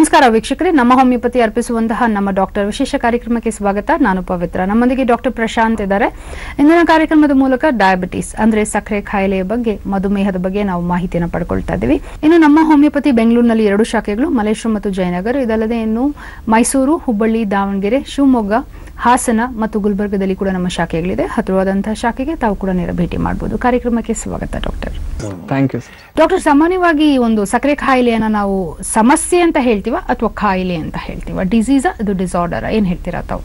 ನಮಸ್ಕಾರ ವೀಕ್ಷಕರೇ, ನಮ್ಮ ಹೋಮಿಯೋಪತಿ ಅರ್ಪಿಸುವಂತಹ ನಮ್ಮ ಡಾಕ್ಟರ್ ವಿಶೇಷ ಕಾರ್ಯಕ್ರಮಕ್ಕೆ ಸ್ವಾಗತ. ನಾನು ಪವಿತ್ರ. ನಮ್ಮೊಂದಿಗೆ ಡಾಕ್ಟರ್ ಪ್ರಶಾಂತ್ ಇದ್ದಾರೆ. ಇಂದಿನ ಕಾರ್ಯಕ್ರಮದ ಮೂಲಕ ಡಯಾಬಿಟಿಸ್ ಅಂದ್ರೆ ಸಕ್ಕರೆ ಕಾಯಿಲೆಯ ಬಗ್ಗೆ, ಮಧುಮೇಹದ ಬಗ್ಗೆ ನಾವು ಮಾಹಿತಿಯನ್ನು ಪಡ್ಕೊಳ್ತಾ ಇದ್ದೀವಿ. ಇನ್ನು ನಮ್ಮ ಹೋಮಿಯೋಪತಿ ಬೆಂಗಳೂರಿನಲ್ಲಿ 2 ಶಾಖೆಗಳು, ಮಲೇಶ್ವರ ಮತ್ತು ಜಯನಗರ. ಇದಲ್ಲದೆ ಇನ್ನು ಮೈಸೂರು, ಹುಬ್ಬಳ್ಳಿ, ದಾವಣಗೆರೆ, ಶಿವಮೊಗ್ಗ, ಹಾಸನ ಮತ್ತು ಗುಲ್ಬರ್ಗದಲ್ಲಿ ಕೂಡ ನಮ್ಮ ಶಾಖೆಗಳಿದೆ. ಹತ್ತಿರವಾದಂತಹ ಶಾಖೆಗೆ ತಾವು ಕೂಡ ನೇರ ಭೇಟಿ ಮಾಡಬಹುದು. ಕಾರ್ಯಕ್ರಮಕ್ಕೆ ಸ್ವಾಗತ ಡಾಕ್ಟರ್. ಥ್ಯಾಂಕ್ ಯು ಡಾಕ್ಟರ್, ಸಾಮಾನ್ಯವಾಗಿ ಒಂದು ಸಕ್ಕರೆ ಕಾಯಿಲೆಯನ್ನ ನಾವು ಸಮಸ್ಯೆ ಅಂತ ಹೇಳ್ತೀವ ಅಥವಾ ಕಾಯಿಲೆ ಅಂತ ಹೇಳ್ತೀವ? ಡಿಸೀಸ್ ಅದು ಡಿಸಾರ್ಡರ್ ಏನ್ ಹೇಳ್ತೀರಾ ತಾವು?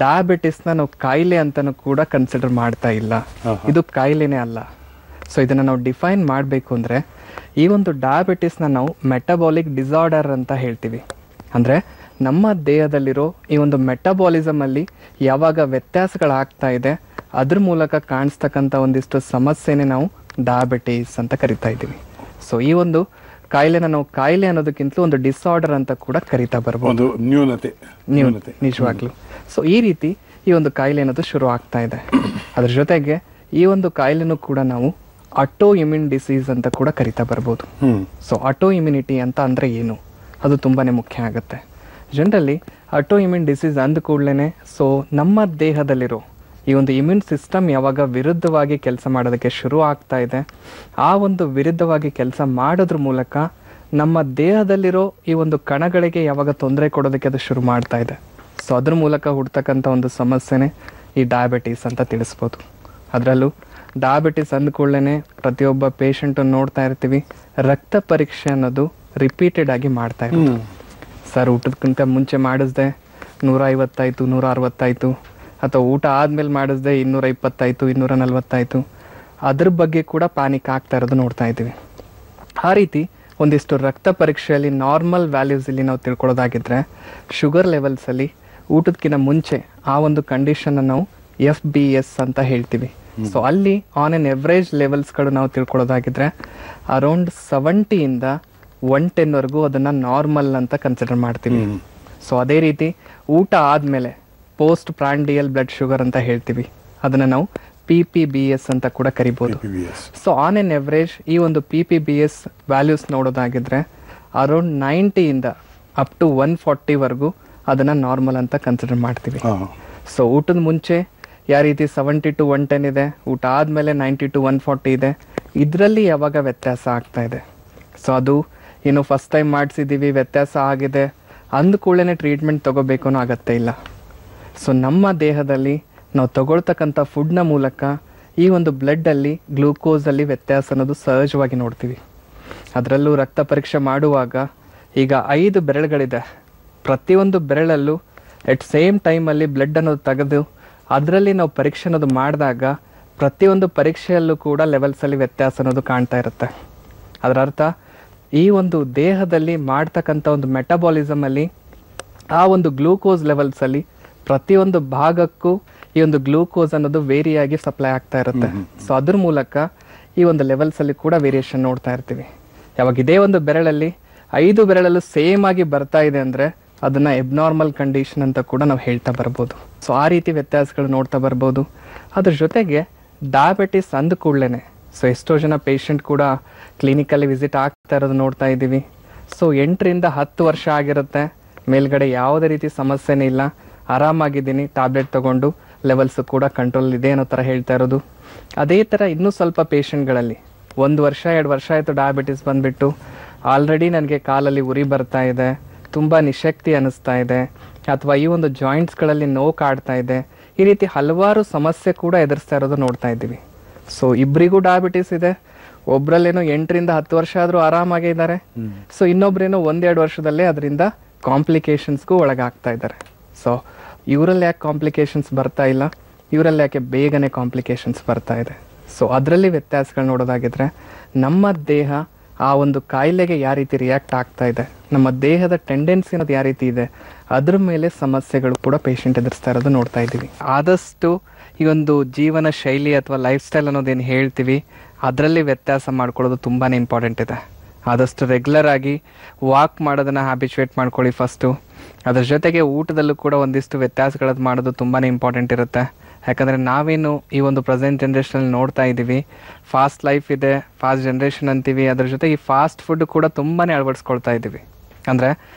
ಡಯಾಬಿಟಿಸ್ ನ ನಾವು ಕಾಯಿಲೆ ಅಂತಾನು ಕೂಡ ಕನ್ಸಿಡರ್ ಮಾಡ್ತಾ ಇಲ್ಲ. ಇದು ಕಾಯಿಲೆನೇ ಅಲ್ಲ. ಸೊ ಇದನ್ನ ನಾವು ಡಿಫೈನ್ ಮಾಡಬೇಕು ಅಂದ್ರೆ ಈ ಒಂದು ಡಯಾಬಿಟಿಸ್ ನ ನಾವು ಮೆಟಬಾಲಿಕ್ ಡಿಸಾರ್ಡರ್ ಅಂತ ಹೇಳ್ತೀವಿ. ಅಂದ್ರೆ ನಮ್ಮ ದೇಹದಲ್ಲಿರೋ ಈ ಒಂದು ಮೆಟಬಾಲಿಸಮ್ ಅಲ್ಲಿ ಯಾವಾಗ ವ್ಯತ್ಯಾಸಗಳಾಗ್ತಾ ಇದೆ ಅದ್ರ ಮೂಲಕ ಕಾಣಿಸ್ತಕ್ಕಂಥ ಒಂದಿಷ್ಟು ಸಮಸ್ಯೆನೇ ನಾವು ಡಯಾಬಿಟಿಸ್ ಅಂತ ಕರಿತಾ ಇದ್ದೀವಿ. ಸೊ ಈ ಒಂದು ಕಾಯಿಲೆನ ನಾವು ಕಾಯಿಲೆ ಅನ್ನೋದಕ್ಕಿಂತಲೂ ಒಂದು ಡಿಸಾರ್ಡರ್ ಅಂತ ಕೂಡ ಕರಿತಾ ಬರ್ಬೋದು. ನ್ಯೂನತೆ ನಿಜವಾಗ್ಲು. ಸೊ ಈ ರೀತಿ ಈ ಒಂದು ಕಾಯಿಲೆ ಅನ್ನೋದು ಶುರು ಆಗ್ತಾ ಇದೆ. ಅದ್ರ ಜೊತೆಗೆ ಈ ಒಂದು ಕಾಯಿಲೆನೂ ಕೂಡ ನಾವು ಆಟೋ ಇಮ್ಯೂನ್ ಡಿಸೀಸ್ ಅಂತ ಕೂಡ ಕರಿತಾ ಬರ್ಬೋದು. ಸೊ ಆಟೋ ಇಮ್ಯುನಿಟಿ ಅಂತ ಅಂದ್ರೆ ಏನು, ಅದು ತುಂಬಾನೇ ಮುಖ್ಯ ಆಗುತ್ತೆ. ಜನರಲಿ ಆಟೋ ಇಮ್ಯೂನ್ ಡಿಸೀಸ್ ಅಂದ ಕೂಡಲೇ ಸೊ ನಮ್ಮ ದೇಹದಲ್ಲಿರೋ ಈ ಒಂದು ಇಮ್ಯೂನ್ ಸಿಸ್ಟಮ್ ಯಾವಾಗ ವಿರುದ್ಧವಾಗಿ ಕೆಲಸ ಮಾಡೋದಕ್ಕೆ ಶುರು ಆಗ್ತಾ ಇದೆ, ಆ ಒಂದು ವಿರುದ್ಧವಾಗಿ ಕೆಲಸ ಮಾಡೋದ್ರ ಮೂಲಕ ನಮ್ಮ ದೇಹದಲ್ಲಿರೋ ಈ ಒಂದು ಕಣಗಳಿಗೆ ಯಾವಾಗ ತೊಂದರೆ ಕೊಡೋದಕ್ಕೆ ಅದು ಶುರು ಮಾಡ್ತಾ ಇದೆ. ಸೊ ಅದ್ರ ಮೂಲಕ ಹುಡ್ತಕ್ಕಂಥ ಒಂದು ಸಮಸ್ಯೆನೇ ಈ ಡಯಾಬಿಟೀಸ್ ಅಂತ ತಿಳಿಸ್ಬೋದು. ಅದರಲ್ಲೂ ಡಯಾಬಿಟಿಸ್ ಅಂದ್ಕೊಳ್ಳೇ ಪ್ರತಿಯೊಬ್ಬ ಪೇಷಂಟು ನೋಡ್ತಾ ಇರ್ತೀವಿ, ರಕ್ತ ಪರೀಕ್ಷೆ ಅನ್ನೋದು ರಿಪೀಟೆಡ್ ಆಗಿ ಮಾಡ್ತಾ ಇರ್ತೀವಿ. ಸರ್ ಊಟದಕ್ಕಿಂತ ಮುಂಚೆ ಮಾಡಿಸ್ದೆ 150 ಆಯಿತು, 160 ಆಯಿತು, ಅಥವಾ ಊಟ ಆದ್ಮೇಲೆ ಮಾಡಿಸ್ದೆ 220 ಆಯಿತು, 240 ಆಯಿತು. ಅದ್ರ ಬಗ್ಗೆ ಕೂಡ ಪ್ಯಾನಿಕ್ ಆಗ್ತಾ ಇರೋದು ನೋಡ್ತಾ ಇದ್ದೀವಿ. ಆ ರೀತಿ ಒಂದಿಷ್ಟು ರಕ್ತ ಪರೀಕ್ಷೆಯಲ್ಲಿ ನಾರ್ಮಲ್ ವ್ಯಾಲ್ಯೂಸ್ ಇಲ್ಲಿ ನಾವು ತಿಳ್ಕೊಳ್ಳೋದಾಗಿದ್ರೆ, ಶುಗರ್ ಲೆವೆಲ್ಸಲ್ಲಿ ಊಟದಕ್ಕಿಂತ ಮುಂಚೆ ಆ ಒಂದು ಕಂಡೀಷನ್ ನಾವು FBS ಅಂತ ಹೇಳ್ತೀವಿ. ಸೊ ಅಲ್ಲಿ ಆನ್ ಎನ್ ಎವರೇಜ್ ಲೆವೆಲ್ಸ್ಗಳು ನಾವು ತಿಳ್ಕೊಳ್ಳೋದಾಗಿದ್ರೆ ಅರೌಂಡ್ 70ಇಂದ 110ವರೆಗೂ ಅದನ್ನ ನಾರ್ಮಲ್ ಅಂತ ಕನ್ಸಿಡರ್ ಮಾಡ್ತೀವಿ. ಸೊ ಅದೇ ರೀತಿ ಊಟ ಆದ್ಮೇಲೆ ಪೋಸ್ಟ್ ಪ್ರಾಂಡಿಯಲ್ ಬ್ಲಡ್ ಶುಗರ್ ಅಂತ ಹೇಳ್ತೀವಿ, ಅದನ್ನ ನಾವು PPBS ಅಂತ ಕೂಡ ಕರಿಬಹುದು. ಸೊ ಆನ್ ಎನ್ ಎವರೇಜ್ ಈ ಒಂದು PPBS ವ್ಯಾಲ್ಯೂಸ್ ನೋಡೋದಾಗಿದ್ರೆ ಅರೌಂಡ್ 90ಇಂದ ಅಪ್ ಟು 140ವರೆಗೂ ಅದನ್ನ ನಾರ್ಮಲ್ ಅಂತ ಕನ್ಸಿಡರ್ ಮಾಡ್ತೀವಿ. ಸೊ ಊಟದ ಮುಂಚೆ ಯಾವ ರೀತಿ 70 to 110 ಇದೆ, ಊಟ ಆದ್ಮೇಲೆ 90 to 140 ಇದೆ. ಇದರಲ್ಲಿ ಯಾವಾಗ ವ್ಯತ್ಯಾಸ ಆಗ್ತಾ ಇದೆ, ಸೊ ಅದು ಏನು ಫಸ್ಟ್ ಟೈಮ್ ಮಾಡಿಸಿದ್ದೀವಿ, ವ್ಯತ್ಯಾಸ ಆಗಿದೆ ಅಂದ್ಕೂಡಲೇ ಟ್ರೀಟ್ಮೆಂಟ್ ತಗೋಬೇಕು ಅನ್ನೋ ಅಗತ್ಯ ಇಲ್ಲ. ಸೊ ನಮ್ಮ ದೇಹದಲ್ಲಿ ನಾವು ತಗೊಳ್ತಕ್ಕಂಥ ಫುಡ್ನ ಮೂಲಕ ಈ ಒಂದು ಬ್ಲಡ್ಡಲ್ಲಿ ಗ್ಲೂಕೋಸಲ್ಲಿ ವ್ಯತ್ಯಾಸ ಅನ್ನೋದು ಸಹಜವಾಗಿ ನೋಡ್ತೀವಿ. ಅದರಲ್ಲೂ ರಕ್ತ ಪರೀಕ್ಷೆ ಮಾಡುವಾಗ ಈಗ 5 ಬೆರಳುಗಳಿದೆ, ಪ್ರತಿಯೊಂದು ಬೆರಳಲ್ಲೂ ಎಟ್ ಸೇಮ್ ಟೈಮಲ್ಲಿ ಬ್ಲಡ್ ಅನ್ನೋದು ತೆಗೆದು ಅದರಲ್ಲಿ ನಾವು ಪರೀಕ್ಷೆ ಅನ್ನೋದು ಮಾಡಿದಾಗ ಪ್ರತಿಯೊಂದು ಪರೀಕ್ಷೆಯಲ್ಲೂ ಕೂಡ ಲೆವೆಲ್ಸಲ್ಲಿ ವ್ಯತ್ಯಾಸ ಅನ್ನೋದು ಕಾಣ್ತಾ ಇರುತ್ತೆ. ಅದರ ಅರ್ಥ ಈ ಒಂದು ದೇಹದಲ್ಲಿ ಮಾಡ್ತಕ್ಕಂಥ ಒಂದು ಮೆಟಬಾಲಿಸಮಲ್ಲಿ ಆ ಒಂದು ಗ್ಲೂಕೋಸ್ ಲೆವೆಲ್ಸಲ್ಲಿ ಪ್ರತಿಯೊಂದು ಭಾಗಕ್ಕೂ ಈ ಒಂದು ಗ್ಲೂಕೋಸ್ ಅನ್ನೋದು ವೇರಿಯಾಗಿ ಸಪ್ಲೈ ಆಗ್ತಾ ಇರುತ್ತೆ. ಸೊ ಅದ್ರ ಮೂಲಕ ಈ ಒಂದು ಲೆವೆಲ್ಸಲ್ಲಿ ಕೂಡ ವೇರಿಯೇಷನ್ ನೋಡ್ತಾ ಇರ್ತೀವಿ. ಯಾವಾಗ ಇದೇ ಒಂದು ಬೆರಳಲ್ಲಿ 5 ಬೆರಳಲ್ಲೂ ಸೇಮ್ ಆಗಿ ಬರ್ತಾ ಇದೆ ಅಂದರೆ ಅದನ್ನ ಎಬ್ನಾರ್ಮಲ್ ಕಂಡೀಷನ್ ಅಂತ ಕೂಡ ನಾವು ಹೇಳ್ತಾ ಬರ್ಬೋದು. ಸೊ ಆ ರೀತಿ ವ್ಯತ್ಯಾಸಗಳು ನೋಡ್ತಾ ಬರ್ಬೋದು. ಅದ್ರ ಜೊತೆಗೆ ಡಯಾಬಿಟಿಸ್ ಅಂದ ಕೂಡಲೇ ಸೊ ಎಷ್ಟೋ ಜನ ಪೇಷಂಟ್ ಕೂಡ ಕ್ಲಿನಿಕಲ್ಲಿ ವಿಸಿಟ್ ಆಗ್ತಾ ಇರೋದು ನೋಡ್ತಾ ಇದ್ದೀವಿ. ಸೊ 8ರಿಂದ 10 ವರ್ಷ ಆಗಿರುತ್ತೆ, ಮೇಲ್ಗಡೆ ಯಾವುದೇ ರೀತಿ ಸಮಸ್ಯೆನೇ ಇಲ್ಲ, ಆರಾಮಾಗಿದ್ದೀನಿ, ಟ್ಯಾಬ್ಲೆಟ್ ತಗೊಂಡು ಲೆವೆಲ್ಸ್ ಕೂಡ ಕಂಟ್ರೋಲ್ ಇದೆ ಅನ್ನೋ ಥರ ಹೇಳ್ತಾ ಇರೋದು. ಅದೇ ಥರ ಇನ್ನೂ ಸ್ವಲ್ಪ ಪೇಷಂಟ್ಗಳಲ್ಲಿ 1 ವರ್ಷ 2 ವರ್ಷ ಆಯಿತು ಡಯಾಬಿಟಿಸ್ ಬಂದುಬಿಟ್ಟು ಆಲ್ರೆಡಿ ನನಗೆ ಕಾಲಲ್ಲಿ ಉರಿ ಬರ್ತಾ ಇದೆ, ತುಂಬ ನಿಶಕ್ತಿ ಅನ್ನಿಸ್ತಾ ಇದೆ, ಅಥವಾ ಈ ಒಂದು ಜಾಯಿಂಟ್ಸ್ಗಳಲ್ಲಿ ನೋವು ಕಾಡ್ತಾ ಇದೆ, ಈ ರೀತಿ ಹಲವಾರು ಸಮಸ್ಯೆ ಕೂಡ ಎದುರಿಸ್ತಾ ಇರೋದು ನೋಡ್ತಾ ಇದ್ದೀವಿ. ಸೊ ಇಬ್ಬರಿಗೂ ಡಯಾಬಿಟಿಸ್ ಇದೆ, ಒಬ್ರಲ್ಲೇನೋ 8ರಿಂದ 10 ವರ್ಷ ಆದರೂ ಆರಾಮಾಗೇ ಇದ್ದಾರೆ, ಸೊ ಇನ್ನೊಬ್ರೇನೋ 1-2 ವರ್ಷದಲ್ಲೇ ಅದರಿಂದ ಕಾಂಪ್ಲಿಕೇಶನ್ಸ್ಗೂ ಒಳಗಾಗ್ತಾ ಇದ್ದಾರೆ. ಸೊ ಇವರಲ್ಲಿ ಯಾಕೆ ಕಾಂಪ್ಲಿಕೇಶನ್ಸ್ ಬರ್ತಾ ಇಲ್ಲ, ಇವರಲ್ಲಿ ಯಾಕೆ ಬೇಗನೆ ಕಾಂಪ್ಲಿಕೇಶನ್ಸ್ ಬರ್ತಾ ಇದೆ? ಸೊ ಅದರಲ್ಲಿ ವ್ಯತ್ಯಾಸಗಳು ನೋಡೋದಾಗಿದ್ರೆ ನಮ್ಮ ದೇಹ ಆ ಒಂದು ಕಾಯಿಲೆಗೆ ಯಾವ ರೀತಿ ರಿಯಾಕ್ಟ್ ಆಗ್ತಾ ಇದೆ, ನಮ್ಮ ದೇಹದ ಟೆಂಡೆನ್ಸಿ ಅನ್ನೋದು ಯಾವ ರೀತಿ ಇದೆ, ಅದ್ರ ಮೇಲೆ ಸಮಸ್ಯೆಗಳು ಕೂಡ ಪೇಷಂಟ್ ಎದುರಿಸ್ತಾ ಇರೋದು ನೋಡ್ತಾ ಇದ್ದೀವಿ. ಆದಷ್ಟು ಈ ಒಂದು ಜೀವನ ಶೈಲಿ ಅಥವಾ ಲೈಫ್ ಸ್ಟೈಲ್ ಅನ್ನೋದೇನು ಹೇಳ್ತೀವಿ ಅದರಲ್ಲಿ ವ್ಯತ್ಯಾಸ ಮಾಡ್ಕೊಳ್ಳೋದು ತುಂಬಾ ಇಂಪಾರ್ಟೆಂಟ್ ಇದೆ. ಆದಷ್ಟು ರೆಗ್ಯುಲರ್ ಆಗಿ ವಾಕ್ ಮಾಡೋದನ್ನು ಹ್ಯಾಬಿಚುವೇಟ್ ಮಾಡ್ಕೊಳ್ಳಿ ಫಸ್ಟು. ಅದ್ರ ಜೊತೆಗೆ ಊಟದಲ್ಲೂ ಕೂಡ ಒಂದಿಷ್ಟು ವ್ಯತ್ಯಾಸಗಳದ್ದು ಮಾಡೋದು ತುಂಬಾ ಇಂಪಾರ್ಟೆಂಟ್ ಇರುತ್ತೆ. ಯಾಕಂದರೆ ನಾವೇನು ಈ ಒಂದು ಪ್ರೆಸೆಂಟ್ ಜನ್ರೇಷನಲ್ಲಿ ನೋಡ್ತಾ ಇದ್ದೀವಿ, ಫಾಸ್ಟ್ ಲೈಫ್ ಇದೆ, ಫಾಸ್ಟ್ ಜನ್ರೇಷನ್ ಅಂತೀವಿ, ಅದ್ರ ಜೊತೆಗೆ ಈ ಫಾಸ್ಟ್ ಫುಡ್ ಕೂಡ ತುಂಬಾ ಅಳವಡಿಸ್ಕೊಳ್ತಾ ಇದ್ದೀವಿ. ಅಂದರೆ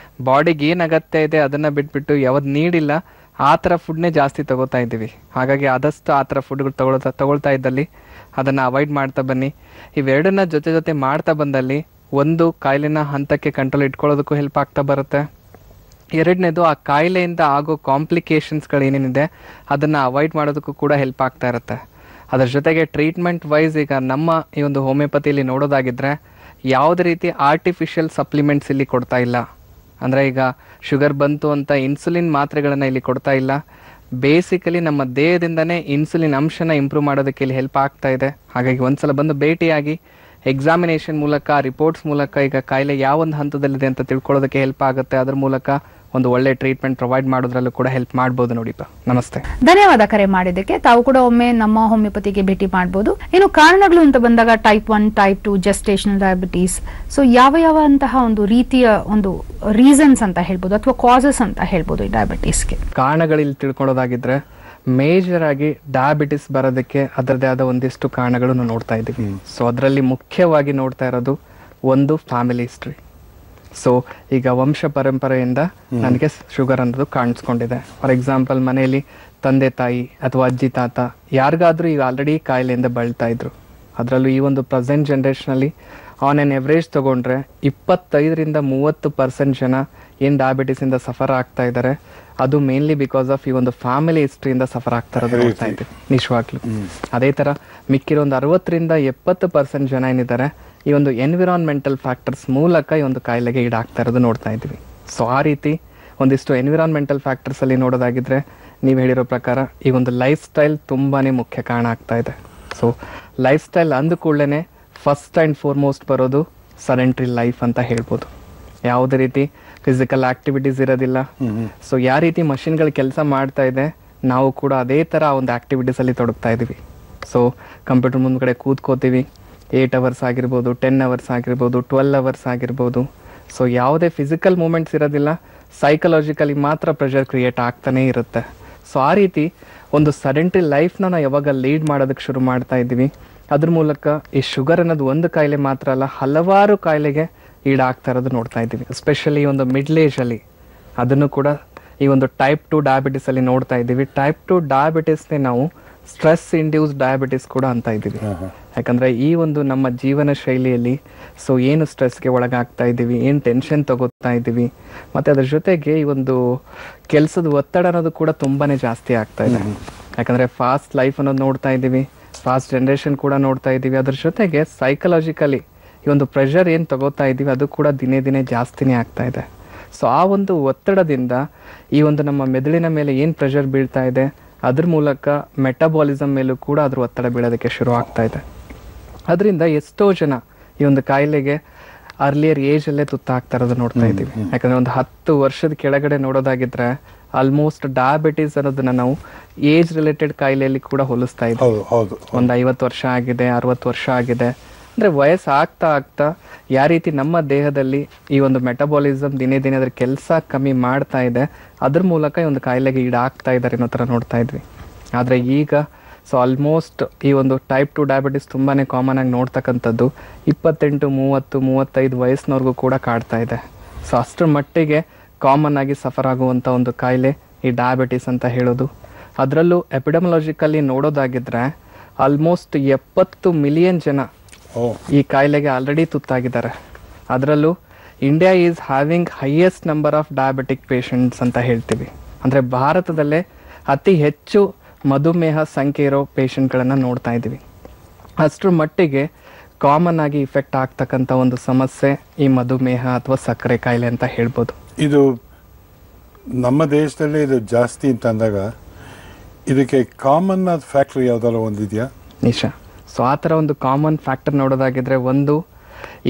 ಬಾಡಿಗೆ ಏನು ಅಗತ್ಯ ಇದೆ ಅದನ್ನು ಬಿಟ್ಬಿಟ್ಟು ಯಾವ್ದು ನೀಡಿಲ್ಲ ಆ ಥರ ಫುಡ್ನೇ ಜಾಸ್ತಿ ತಗೋತಾ ಇದ್ದೀವಿ. ಹಾಗಾಗಿ ಆದಷ್ಟು ಆ ಥರ ಫುಡ್ಗಳು ತಗೊಳ್ತಾ ಇದ್ದಲ್ಲಿ ಅದನ್ನು ಅವಾಯ್ಡ್ ಮಾಡ್ತಾ ಬನ್ನಿ. ಇವೆರಡನ್ನ ಜೊತೆ ಮಾಡ್ತಾ ಬಂದಲ್ಲಿ ಒಂದು ಕಾಯಿಲೆನ ಹಂತಕ್ಕೆ ಕಂಟ್ರೋಲ್ ಇಟ್ಕೊಳ್ಳೋದಕ್ಕೂ ಹೆಲ್ಪ್ ಆಗ್ತಾ ಬರುತ್ತೆ. ಎರಡನೇದು ಆ ಕಾಯಿಲೆಯಿಂದ ಆಗೋ ಕಾಂಪ್ಲಿಕೇಶನ್ಸ್ಗಳು ಏನೇನಿದೆ ಅದನ್ನು ಅವಾಯ್ಡ್ ಮಾಡೋದಕ್ಕೂ ಕೂಡ ಹೆಲ್ಪ್ ಆಗ್ತಾ ಇರುತ್ತೆ. ಅದರ ಜೊತೆಗೆ ಟ್ರೀಟ್ಮೆಂಟ್ ವೈಸ್ ಈಗ ನಮ್ಮ ಈ ಒಂದು ಹೋಮಿಯೋಪತಿಯಲ್ಲಿ ನೋಡೋದಾಗಿದ್ದರೆ ಯಾವುದೇ ರೀತಿ ಆರ್ಟಿಫಿಷಿಯಲ್ ಸಪ್ಲಿಮೆಂಟ್ಸ್ ಇಲ್ಲಿ ಕೊಡ್ತಾ ಇಲ್ಲ. ಅಂದರೆ ಈಗ ಶುಗರ್ ಬಂತು ಅಂತ ಇನ್ಸುಲಿನ್ ಮಾತ್ರೆಗಳನ್ನು ಇಲ್ಲಿ ಕೊಡ್ತಾ ಇಲ್ಲ. ಬೇಸಿಕಲಿ ನಮ್ಮ ದೇಹದಿಂದನೇ ಇನ್ಸುಲಿನ್ ಅಂಶನ ಇಂಪ್ರೂವ್ ಮಾಡೋದಕ್ಕೆ ಇಲ್ಲಿ ಹೆಲ್ಪ್ ಆಗ್ತಾ ಇದೆ. ಹಾಗಾಗಿ ಒಂದ್ಸಲ ಬಂದು ಭೇಟಿಯಾಗಿ ಎಕ್ಸಾಮಿನೇಷನ್ ಮೂಲಕ ರಿಪೋರ್ಟ್ಸ್ ಮೂಲಕ ಈಗ ಕಾಯಿಲೆ ಯಾವ ಒಂದು ಹಂತದಲ್ಲಿದೆ ಅಂತ ತಿಳ್ಕೊಳ್ಳೋದಕ್ಕೆ ಹೆಲ್ಪ್ ಆಗುತ್ತೆ. ಅದ್ರ ಮೂಲಕ ಒಂದು ಒಳ್ಳೆ ಟ್ರೀಟ್ಮೆಂಟ್ ಪ್ರೊವೈಡ್ ಮಾಡೋದ್ರಲ್ಲೂ ಕೂಡ ಹೆಲ್ಪ್ ಮಾಡ್ಬೋದು ನೋಡಿಪ್ಪ. ನಮಸ್ತೆ, ಧನ್ಯವಾದ ಕರೆ ಮಾಡಿದ್ದಕ್ಕೆ. ತಾವು ಕೂಡ ಒಮ್ಮೆ ನಮ್ಮ ಹೋಮಿಯೋಪತಿಗೆ ಭೇಟಿ ಮಾಡಬಹುದು. ಇನ್ನು ಕಾರಣಗಳು ಅಂತ ಬಂದಾಗ type 1, type 2, gestational diabetes, so ಯಾವ ಅಂತಹ ಒಂದು ರೀತಿಯ ಒಂದು ರೀಸನ್ಸ್ ಅಂತ ಹೇಳ್ಬೋದು ಅಥವಾ ಕಾಸಸ್ ಅಂತ ಹೇಳ್ಬೋದು ಈ ಡಯಾಬಿಟೀಸ್ಗೆ? ಕಾರಣಗಳಲ್ಲಿ ತಿಳ್ಕೊಳ್ಳೋದಾಗಿದ್ರೆ ಮೇಜರ್ ಆಗಿ ಡಯಾಬಿಟಿಸ್ ಬರೋದಕ್ಕೆ ಅದರದೇ ಆದ ಒಂದಿಷ್ಟು ಕಾರಣಗಳನ್ನು ನೋಡ್ತಾ ಇದ್ದೀವಿ. ಸೊ ಅದರಲ್ಲಿ ಮುಖ್ಯವಾಗಿ ನೋಡ್ತಾ ಇರೋದು ಒಂದು ಫ್ಯಾಮಿಲಿ ಹಿಸ್ಟ್ರಿ. ಸೊ ಈಗ ವಂಶ ಪರಂಪರೆಯಿಂದ ನನಗೆ ಶುಗರ್ ಅನ್ನೋದು ಕಾಣಿಸ್ಕೊಂಡಿದೆ. ಫಾರ್ ಎಕ್ಸಾಂಪಲ್ ಮನೆಯಲ್ಲಿ ತಂದೆ ತಾಯಿ ಅಥವಾ ಅಜ್ಜಿ ತಾತ ಯಾರಿಗಾದ್ರೂ ಈಗ ಆಲ್ರೆಡಿ ಕಾಯಿಲೆಯಿಂದ ಬಳಲ್ತಾ ಇದ್ರು. ಅದರಲ್ಲೂ ಈ ಒಂದು ಪ್ರೆಸೆಂಟ್ ಜನ್ರೇಷನಲ್ಲಿ ಆನ್ ಎನ್ ಎವರೇಜ್ ತಗೊಂಡ್ರೆ 25-30% ಜನ ಏನು ಡಯಾಬಿಟಿಸಿಂದ ಸಫರ್ ಆಗ್ತಾ ಇದ್ದಾರೆ. ಅದು ಮೇನ್ಲಿ ಬಿಕಾಸ್ ಆಫ್ ಈ ಒಂದು ಫ್ಯಾಮಿಲಿ ಹಿಸ್ಟ್ರಿಯಿಂದ ಸಫರ್ ಆಗ್ತಾ ಇರೋದು ನೋಡ್ತಾ ಇದ್ದೀವಿ ನಿಜವಾಗ್ಲೂ. ಅದೇ ಥರ ಮಿಕ್ಕಿರೋ ಒಂದು 60-70% ಜನ ಏನಿದ್ದಾರೆ ಈ ಒಂದು ಎನ್ವಿರಾನ್ಮೆಂಟಲ್ ಫ್ಯಾಕ್ಟರ್ಸ್ ಮೂಲಕ ಈ ಒಂದು ಕಾಯಿಲೆಗೆ ಈಡಾಗ್ತಾ ಇರೋದು ನೋಡ್ತಾ ಇದ್ದೀವಿ. ಸೊ ಆ ರೀತಿ ಒಂದಿಷ್ಟು ಎನ್ವಿರಾನ್ಮೆಂಟಲ್ ಫ್ಯಾಕ್ಟರ್ಸಲ್ಲಿ ನೋಡೋದಾಗಿದ್ರೆ ನೀವು ಹೇಳಿರೋ ಪ್ರಕಾರ ಈ ಒಂದು ಲೈಫ್ ಸ್ಟೈಲ್ ತುಂಬಾ ಮುಖ್ಯ ಕಾರಣ ಆಗ್ತಾ ಇದೆ. ಸೊ ಲೈಫ್ ಸ್ಟೈಲ್ ಅಂದ ಕೂಡಲೇ ಫಸ್ಟ್ ಆ್ಯಂಡ್ ಫಾರ್ಮೋಸ್ಟ್ ಬರೋದು ಸೆಡೆಂಟ್ರಿ ಲೈಫ್ ಅಂತ ಹೇಳ್ಬೋದು. ಯಾವುದೇ ರೀತಿ ಫಿಸಿಕಲ್ ಆಕ್ಟಿವಿಟೀಸ್ ಇರೋದಿಲ್ಲ. ಸೊ ಯಾವ ರೀತಿ ಮಷಿನ್ಗಳು ಕೆಲಸ ಮಾಡ್ತಾ ಇದೆ ನಾವು ಕೂಡ ಅದೇ ಥರ ಒಂದು ಆಕ್ಟಿವಿಟೀಸಲ್ಲಿ ತೊಡಗ್ತಾ ಇದ್ದೀವಿ. ಸೊ ಕಂಪ್ಯೂಟರ್ ಮುಂದ್ಗಡೆ ಕೂತ್ಕೋತೀವಿ, 8 ಅವರ್ಸ್ ಆಗಿರ್ಬೋದು, 10 ಅವರ್ಸ್ ಆಗಿರ್ಬೋದು, 12 ಅವರ್ಸ್ ಆಗಿರ್ಬೋದು. ಸೊ ಯಾವುದೇ ಫಿಸಿಕಲ್ ಮೂಮೆಂಟ್ಸ್ ಇರೋದಿಲ್ಲ, ಸೈಕಲಾಜಿಕಲಿ ಮಾತ್ರ ಪ್ರೆಷರ್ ಕ್ರಿಯೇಟ್ ಆಗ್ತಾನೇ ಇರುತ್ತೆ. ಸೊ ಆ ರೀತಿ ಒಂದು ಸೆಡೆಂಟ್ರಿ ಲೈಫ್ನ ನಾವು ಯಾವಾಗ ಲೀಡ್ ಮಾಡೋದಕ್ಕೆ ಶುರು ಮಾಡ್ತಾ ಇದ್ದೀವಿ ಅದ್ರ ಮೂಲಕ ಈ ಶುಗರ್ ಅನ್ನೋದು ಒಂದು ಕಾಯಿಲೆ ಮಾತ್ರ ಅಲ್ಲ, ಹಲವಾರು ಕಾಯಿಲೆಗೆ ಈಡಾಗ್ತಾ ಇರೋದು ನೋಡ್ತಾ ಇದ್ದೀವಿ. ಎಸ್ಪೆಷಲಿ ಒಂದು ಮಿಡ್ಲ್ ಏಜಲ್ಲಿ ಅದನ್ನು ಕೂಡ ಈ ಒಂದು ಟೈಪ್ 2 ಡಯಾಬಿಟಿಸಲ್ಲಿ ನೋಡ್ತಾ ಇದ್ದೀವಿ. ಟೈಪ್ 2 ಡಯಾಬಿಟಿಸ್ನೇ ನಾವು ಸ್ಟ್ರೆಸ್ ಇಂಡ್ಯೂಸ್ ಡಯಾಬಿಟಿಸ್ ಕೂಡ ಅಂತ ಇದ್ದೀವಿ. ಯಾಕಂದರೆ ಈ ಒಂದು ನಮ್ಮ ಜೀವನ ಶೈಲಿಯಲ್ಲಿ ಸೊ ಏನು ಸ್ಟ್ರೆಸ್ಗೆ ಒಳಗಾಗ್ತಾ ಇದ್ದೀವಿ, ಏನು ಟೆನ್ಷನ್ ತಗೋತಾ ಇದ್ದೀವಿ, ಮತ್ತು ಅದ್ರ ಜೊತೆಗೆ ಈ ಒಂದು ಕೆಲಸದ ಒತ್ತಡ ಅನ್ನೋದು ಕೂಡ ತುಂಬಾ ಜಾಸ್ತಿ ಆಗ್ತಾ ಇದೆ. ಯಾಕಂದರೆ ಫಾಸ್ಟ್ ಲೈಫ್ ಅನ್ನೋದು ನೋಡ್ತಾ ಇದ್ದೀವಿ, ಫಾಸ್ಟ್ ಜನ್ರೇಷನ್ ಕೂಡ ನೋಡ್ತಾ ಇದ್ದೀವಿ. ಅದ್ರ ಜೊತೆಗೆ ಸೈಕಲಾಜಿಕಲಿ ಈ ಒಂದು ಪ್ರೆಷರ್ ಏನು ತಗೋತಾ ಇದ್ದೀವಿ ಅದು ಕೂಡ ದಿನೇ ಜಾಸ್ತಿನೇ ಆಗ್ತಾ ಇದೆ. ಸೊ ಆ ಒಂದು ಒತ್ತಡದಿಂದ ಈ ಒಂದು ನಮ್ಮ ಮೆದುಳಿನ ಮೇಲೆ ಏನು ಪ್ರೆಷರ್ ಬೀಳ್ತಾ ಇದೆ ಅದ್ರ ಮೂಲಕ ಮೆಟಬಾಲಿಸಮ್ ಮೇಲೂ ಕೂಡ ಅದ್ರ ಒತ್ತಡ ಬೀಳೋದಕ್ಕೆ ಶುರು ಆಗ್ತಾ ಇದೆ. ಅದರಿಂದ ಎಷ್ಟೋ ಜನ ಈ ಒಂದು ಕಾಯಿಲೆಗೆ ಅರ್ಲಿಯರ್ ಏಜಲ್ಲೇ ತುತ್ತಾಗ್ತಾ ಇರೋದು ನೋಡ್ತಾ ಇದ್ದೀವಿ. ಯಾಕಂದರೆ ಒಂದು 10 ವರ್ಷದ ಕೆಳಗಡೆ ನೋಡೋದಾಗಿದ್ರೆ ಆಲ್ಮೋಸ್ಟ್ ಡಯಾಬಿಟೀಸ್ ಅನ್ನೋದನ್ನ ನಾವು ಏಜ್ ರಿಲೇಟೆಡ್ ಕಾಯಿಲೆಯಲ್ಲಿ ಕೂಡ ಹೋಲಿಸ್ತಾ ಇದ್ದೀವಿ. ಒಂದು 50 ವರ್ಷ ಆಗಿದೆ, 60 ವರ್ಷ ಆಗಿದೆ. ಅಂದರೆ ವಯಸ್ಸು ಆಗ್ತಾ ಯಾವ ರೀತಿ ನಮ್ಮ ದೇಹದಲ್ಲಿ ಈ ಒಂದು ಮೆಟಬಾಲಿಸಮ್ ದಿನೇ ಅದ್ರ ಕೆಲಸ ಕಮ್ಮಿ ಮಾಡ್ತಾ ಇದೆ ಅದ್ರ ಮೂಲಕ ಈ ಒಂದು ಕಾಯಿಲೆಗೆ ಈಡಾಗ್ತಾ ಇದ್ದಾರೆ ಅನ್ನೋ ಥರ ನೋಡ್ತಾ ಇದ್ವಿ. ಆದರೆ ಈಗ ಸೊ ಆಲ್ಮೋಸ್ಟ್ ಈ ಒಂದು ಟೈಪ್ 2 ಡಯಾಬಿಟಿಸ್ ತುಂಬಾ ಕಾಮನ್ ಆಗಿ ನೋಡ್ತಕ್ಕಂಥದ್ದು 28, 30, 35 ವಯಸ್ಸಿನವ್ರಿಗೂ ಕೂಡ ಕಾಡ್ತಾ ಇದೆ. ಸೊ ಅಷ್ಟರ ಮಟ್ಟಿಗೆ ಕಾಮನ್ ಆಗಿ ಸಫರ್ ಆಗುವಂಥ ಒಂದು ಕಾಯಿಲೆ ಈ ಡಯಾಬಿಟಿಸ್ ಅಂತ ಹೇಳೋದು. ಅದರಲ್ಲೂ ಎಪಿಡೆಮೊಲಾಜಿಕಲಿ ನೋಡೋದಾಗಿದ್ರೆ ಆಲ್ಮೋಸ್ಟ್ 70 ಮಿಲಿಯನ್ ಜನ ಈ ಕಾಯಿಲೆಗೆ ಆಲ್ರೆಡಿ ತುತ್ತಾಗಿದ್ದಾರೆ. ಅದರಲ್ಲೂ India is having highest number of diabetic patients ಅಂತ ಹೇಳ್ತೀವಿ. ಅಂದರೆ ಭಾರತದಲ್ಲೇ ಅತಿ ಹೆಚ್ಚು ಮಧುಮೇಹ ಸಂಖ್ಯೆ ಇರೋ ಪೇಷಂಟ್ಗಳನ್ನು ನೋಡ್ತಾ ಇದ್ದೀವಿ. ಅಷ್ಟರ ಮಟ್ಟಿಗೆ ಕಾಮನ್ ಆಗಿ ಇಫೆಕ್ಟ್ ಆಗ್ತಕ್ಕಂಥ ಒಂದು ಸಮಸ್ಯೆ ಈ ಮಧುಮೇಹ ಅಥವಾ ಸಕ್ಕರೆ ಕಾಯಿಲೆ ಅಂತ ಹೇಳ್ಬೋದು. ಇದು ನಮ್ಮ ದೇಶದಲ್ಲಿ ಇದು ಜಾಸ್ತಿ ಅಂತ ಅಂದಾಗ ಇದಕ್ಕೆ ಕಾಮನ್ ಆದ ಫ್ಯಾಕ್ಟರ್ ಯಾವ್ದಾರ ಒಂದಿದೆಯಾ? ನಿಜ. ಸೊ ಆ ಥರ ಒಂದು ಕಾಮನ್ ಫ್ಯಾಕ್ಟರ್ ನೋಡೋದಾಗಿದ್ರೆ ಒಂದು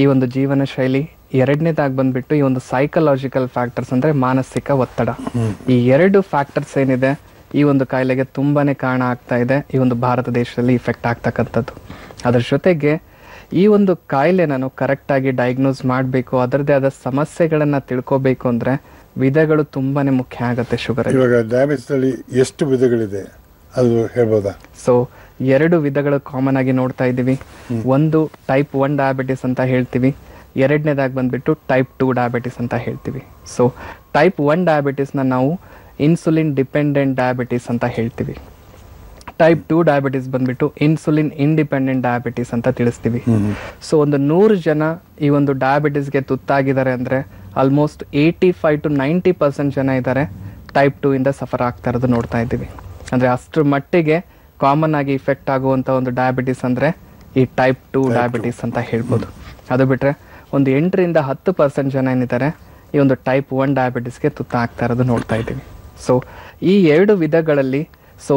ಈ ಒಂದು ಜೀವನ ಶೈಲಿ, ಎರಡನೇದಾಗಿ ಬಂದ್ಬಿಟ್ಟು ಈ ಒಂದು ಸೈಕಲಾಜಿಕಲ್ ಫ್ಯಾಕ್ಟರ್ಸ್ ಅಂದರೆ ಮಾನಸಿಕ ಒತ್ತಡ. ಈ 2 ಫ್ಯಾಕ್ಟರ್ಸ್ ಏನಿದೆ ಈ ಒಂದು ಕಾಯಿಲೆಗೆ ತುಂಬಾ ಕಾರಣ ಆಗ್ತಾ ಇದೆ ಈ ಒಂದು ಭಾರತ ದೇಶದಲ್ಲಿ ಇಫೆಕ್ಟ್ ಆಗ್ತಕ್ಕಂಥದ್ದು. ಅದ್ರ ಜೊತೆಗೆ ಈ ಒಂದು ಕಾಯಿಲೆ ನಾನು ಕರೆಕ್ಟಾಗಿ ಡಯಾಗ್ನೋಸ್ ಮಾಡಬೇಕು, ಅದರದೇ ಆದ ಸಮಸ್ಯೆಗಳನ್ನು ತಿಳ್ಕೋಬೇಕು ಅಂದರೆ ವಿಧಗಳು ತುಂಬಾ ಮುಖ್ಯ ಆಗುತ್ತೆ. ಶುಗರ್ ಇವಾಗ ಡಯಾಬಿಟಿಸಲ್ಲಿ ಎಷ್ಟು ವಿಧಗಳಿದೆ ಅದು ಹೇಳ್ಬೋದಾ? ಸೊ 2 ವಿಧಗಳು ಕಾಮನ್ ಆಗಿ ನೋಡ್ತಾ ಇದ್ದೀವಿ. ಒಂದು ಟೈಪ್ 1 ಡಯಾಬಿಟಿಸ್ ಅಂತ ಹೇಳ್ತೀವಿ, ಎರಡನೇದಾಗಿ ಬಂದ್ಬಿಟ್ಟು ಟೈಪ್ 2 ಡಯಾಬಿಟಿಸ್ ಅಂತ ಹೇಳ್ತೀವಿ. ಸೊ ಟೈಪ್ 1 ಡಯಾಬಿಟಿಸ್ನ ನಾವು ಇನ್ಸುಲಿನ್ ಡಿಪೆಂಡೆಂಟ್ ಡಯಾಬಿಟಿಸ್ ಅಂತ ಹೇಳ್ತೀವಿ. ಟೈಪ್ 2 ಡಯಾಬಿಟಿಸ್ ಬಂದ್ಬಿಟ್ಟು ಇನ್ಸುಲಿನ್ ಇಂಡಿಪೆಂಡೆಂಟ್ ಡಯಾಬಿಟಿಸ್ ಅಂತ ತಿಳಿಸ್ತೀವಿ. ಸೊ ಒಂದು 100 ಜನ ಈ ಒಂದು ಡಯಾಬಿಟಿಸ್ಗೆ ತುತ್ತಾಗಿದ್ದಾರೆ ಅಂದರೆ ಆಲ್ಮೋಸ್ಟ್ 85 to 90% ಜನ ಇದ್ದಾರೆ ಟೈಪ್ 2 ಇಂದ ಸಫರ್ ಆಗ್ತಾ ಇರೋದು ನೋಡ್ತಾ ಇದ್ದೀವಿ. ಅಂದರೆ ಅಷ್ಟರ ಮಟ್ಟಿಗೆ ಕಾಮನ್ ಆಗಿ ಇಫೆಕ್ಟ್ ಆಗುವಂಥ ಒಂದು ಡಯಾಬಿಟಿಸ್ ಅಂದರೆ ಈ ಟೈಪ್ 2 ಡಯಾಬಿಟಿಸ್ ಅಂತ ಹೇಳ್ಬೋದು. ಅದು ಬಿಟ್ಟರೆ ಒಂದು 8ರಿಂದ 10% ಜನ ಏನಿದ್ದಾರೆ ಈ ಒಂದು ಟೈಪ್ 1 ಡಯಾಬಿಟಿಸ್ಗೆ ತುತ್ತಾಗ್ತಾ ಇರೋದು ನೋಡ್ತಾ ಇದ್ದೀವಿ. ಸೊ ಈ 2 ವಿಧಗಳಲ್ಲಿ ಸೊ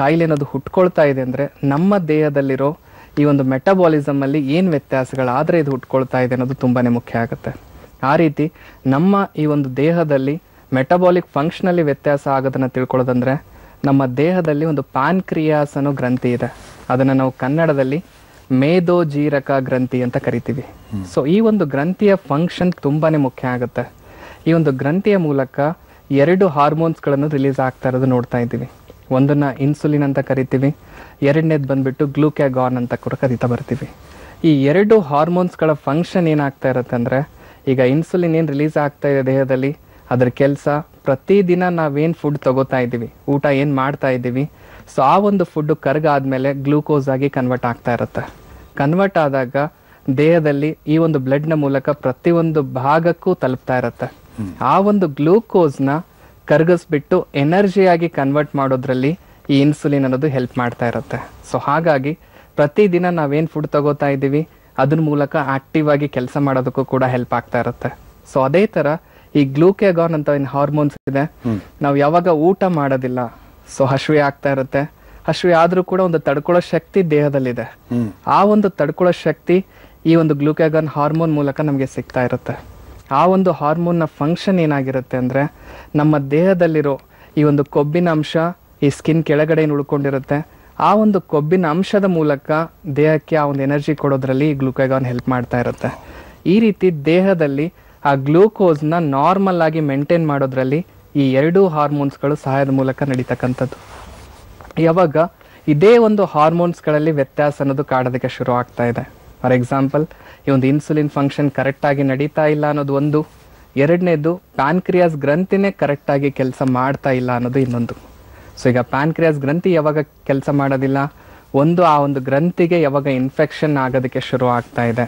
ಕಾಯಿಲೆ ಅನ್ನೋದು ಹುಟ್ಕೊಳ್ತಾ ಇದೆ ಅಂದರೆ ನಮ್ಮ ದೇಹದಲ್ಲಿರೋ ಈ ಒಂದು ಮೆಟಬಾಲಿಸಮಲ್ಲಿ ಏನು ವ್ಯತ್ಯಾಸಗಳಾದರೆ ಇದು ಹುಟ್ಕೊಳ್ತಾ ಇದೆ ಅನ್ನೋದು ತುಂಬಾ ಮುಖ್ಯ ಆಗುತ್ತೆ. ಆ ರೀತಿ ನಮ್ಮ ಈ ಒಂದು ದೇಹದಲ್ಲಿ ಮೆಟಬಾಲಿಕ್ ಫಂಕ್ಷನಲ್ಲಿ ವ್ಯತ್ಯಾಸ ಆಗೋದನ್ನು ತಿಳ್ಕೊಳ್ಳೋದಂದ್ರೆ ನಮ್ಮ ದೇಹದಲ್ಲಿ ಒಂದು ಪ್ಯಾನ್ಕ್ರಿಯಾಸ್ ಅನ್ನೋ ಗ್ರಂಥಿ ಇದೆ. ಅದನ್ನು ನಾವು ಕನ್ನಡದಲ್ಲಿ ಮೇದೋಜೀರಕ ಗ್ರಂಥಿ ಅಂತ ಕರಿತೀವಿ. ಸೊ ಈ ಒಂದು ಗ್ರಂಥಿಯ ಫಂಕ್ಷನ್ ತುಂಬಾ ಮುಖ್ಯ ಆಗುತ್ತೆ. ಈ ಒಂದು ಗ್ರಂಥಿಯ ಮೂಲಕ 2 ಹಾರ್ಮೋನ್ಸ್ಗಳನ್ನು ರಿಲೀಸ್ ಆಗ್ತಾ ಇರೋದು ನೋಡ್ತಾ ಇದ್ದೀವಿ. ಒಂದನ್ನು ಇನ್ಸುಲಿನ್ ಅಂತ ಕರಿತೀವಿ, ಎರಡನೇದು ಬಂದ್ಬಿಟ್ಟು ಗ್ಲೂಕ್ಯಾಗಾನ್ ಅಂತ ಕೂಡ ಕರಿತಾ ಬರ್ತೀವಿ. ಈ 2 ಹಾರ್ಮೋನ್ಸ್ಗಳ ಫಂಕ್ಷನ್ ಏನಾಗ್ತಾ ಇರುತ್ತೆ ಅಂದರೆ, ಈಗ ಇನ್ಸುಲಿನ್ ಏನು ರಿಲೀಸ್ ಆಗ್ತಾ ಇದೆ ದೇಹದಲ್ಲಿ, ಅದರ ಕೆಲಸ ಪ್ರತಿದಿನ ನಾವೇನು ಫುಡ್ ತಗೋತಾ ಇದ್ದೀವಿ, ಊಟ ಏನು ಮಾಡ್ತಾ ಇದ್ದೀವಿ, ಸೊ ಆ ಒಂದು ಫುಡ್ಡು ಕರಗಾದ್ಮೇಲೆ ಗ್ಲೂಕೋಸ್ ಆಗಿ ಕನ್ವರ್ಟ್ ಆಗ್ತಾ ಇರುತ್ತೆ. ಕನ್ವರ್ಟ್ ಆದಾಗ ದೇಹದಲ್ಲಿ ಈ ಒಂದು ಬ್ಲಡ್ನ ಮೂಲಕ ಪ್ರತಿಯೊಂದು ಭಾಗಕ್ಕೂ ತಲುಪ್ತಾ ಇರುತ್ತೆ. ಆ ಒಂದು ಗ್ಲೂಕೋಸ್ನ ಕರಗಿಸ್ಬಿಟ್ಟು ಎನರ್ಜಿಯಾಗಿ ಕನ್ವರ್ಟ್ ಮಾಡೋದ್ರಲ್ಲಿ ಈ ಇನ್ಸುಲಿನ್ ಅನ್ನೋದು ಹೆಲ್ಪ್ ಮಾಡ್ತಾ ಇರುತ್ತೆ. ಸೊ ಹಾಗಾಗಿ ಪ್ರತಿದಿನ ನಾವೇನು ಫುಡ್ ತಗೋತಾ ಇದ್ದೀವಿ ಅದ್ರ ಮೂಲಕ ಆಕ್ಟಿವ್ ಆಗಿ ಕೆಲಸ ಮಾಡೋದಕ್ಕೂ ಕೂಡ ಹೆಲ್ಪ್ ಆಗ್ತಾ ಇರುತ್ತೆ. ಸೊ ಅದೇ ಥರ ಈ ಗ್ಲೂಕ್ಯಾಗಾನ್ ಅಂತ ಏನು ಹಾರ್ಮೋನ್ಸ್ ಇದೆ, ನಾವು ಯಾವಾಗ ಊಟ ಮಾಡೋದಿಲ್ಲ, ಸೊ ಹಸಿವೆ ಆಗ್ತಾ ಇರುತ್ತೆ, ಹಸಿವೆ ಆದರೂ ಕೂಡ ಒಂದು ತಡ್ಕೊಳ್ಳೋ ಶಕ್ತಿ ದೇಹದಲ್ಲಿದೆ. ಆ ಒಂದು ತಡ್ಕೊಳ್ಳೋ ಶಕ್ತಿ ಈ ಒಂದು ಗ್ಲೂಕ್ಯಾಗಾನ್ ಹಾರ್ಮೋನ್ ಮೂಲಕ ನಮಗೆ ಸಿಗ್ತಾ ಇರುತ್ತೆ. ಆ ಒಂದು ಹಾರ್ಮೋನ್ನ ಫಂಕ್ಷನ್ ಏನಾಗಿರುತ್ತೆ ಅಂದರೆ, ನಮ್ಮ ದೇಹದಲ್ಲಿರೋ ಈ ಒಂದು ಕೊಬ್ಬಿನ ಅಂಶ ಈ ಸ್ಕಿನ್ ಕೆಳಗಡೆ ಏನು ಉಳ್ಕೊಂಡಿರುತ್ತೆ, ಆ ಒಂದು ಕೊಬ್ಬಿನ ಅಂಶದ ಮೂಲಕ ದೇಹಕ್ಕೆ ಆ ಒಂದು ಎನರ್ಜಿ ಕೊಡೋದ್ರಲ್ಲಿ ಈ ಗ್ಲೂಕ್ಯಾಗಾನ್ ಹೆಲ್ಪ್ ಮಾಡ್ತಾ ಇರುತ್ತೆ. ಈ ರೀತಿ ದೇಹದಲ್ಲಿ ಆ ಗ್ಲೂಕೋಸ್ನ ನಾರ್ಮಲ್ ಆಗಿ ಮೇಂಟೈನ್ ಮಾಡೋದ್ರಲ್ಲಿ ಈ 2 ಹಾರ್ಮೋನ್ಸ್ಗಳು ಸಹಾಯದ ಮೂಲಕ ನಡೀತಕ್ಕಂಥದ್ದು. ಯಾವಾಗ ಇದೇ ಒಂದು ಹಾರ್ಮೋನ್ಸ್ಗಳಲ್ಲಿ ವ್ಯತ್ಯಾಸ ಅನ್ನೋದು ಕಾಡೋದಕ್ಕೆ ಶುರು ಆಗ್ತಾ ಇದೆ, ಫಾರ್ ಎಕ್ಸಾಂಪಲ್ ಈ ಒಂದು ಇನ್ಸುಲಿನ್ ಫಂಕ್ಷನ್ ಕರೆಕ್ಟಾಗಿ ನಡೀತಾ ಇಲ್ಲ ಅನ್ನೋದು ಒಂದು, ಎರಡನೇದು ಪ್ಯಾನ್ಕ್ರಿಯಾಸ್ ಗ್ರಂಥಿನೇ ಕರೆಕ್ಟಾಗಿ ಕೆಲಸ ಮಾಡ್ತಾ ಇಲ್ಲ ಅನ್ನೋದು ಇನ್ನೊಂದು. ಸೊ ಈಗ ಪ್ಯಾನ್ಕ್ರಿಯಾಸ್ ಗ್ರಂಥಿ ಯಾವಾಗ ಕೆಲಸ ಮಾಡೋದಿಲ್ಲ, ಒಂದು ಆ ಒಂದು ಗ್ರಂಥಿಗೆ ಯಾವಾಗ ಇನ್ಫೆಕ್ಷನ್ ಆಗೋದಕ್ಕೆ ಶುರು ಆಗ್ತಾ ಇದೆ,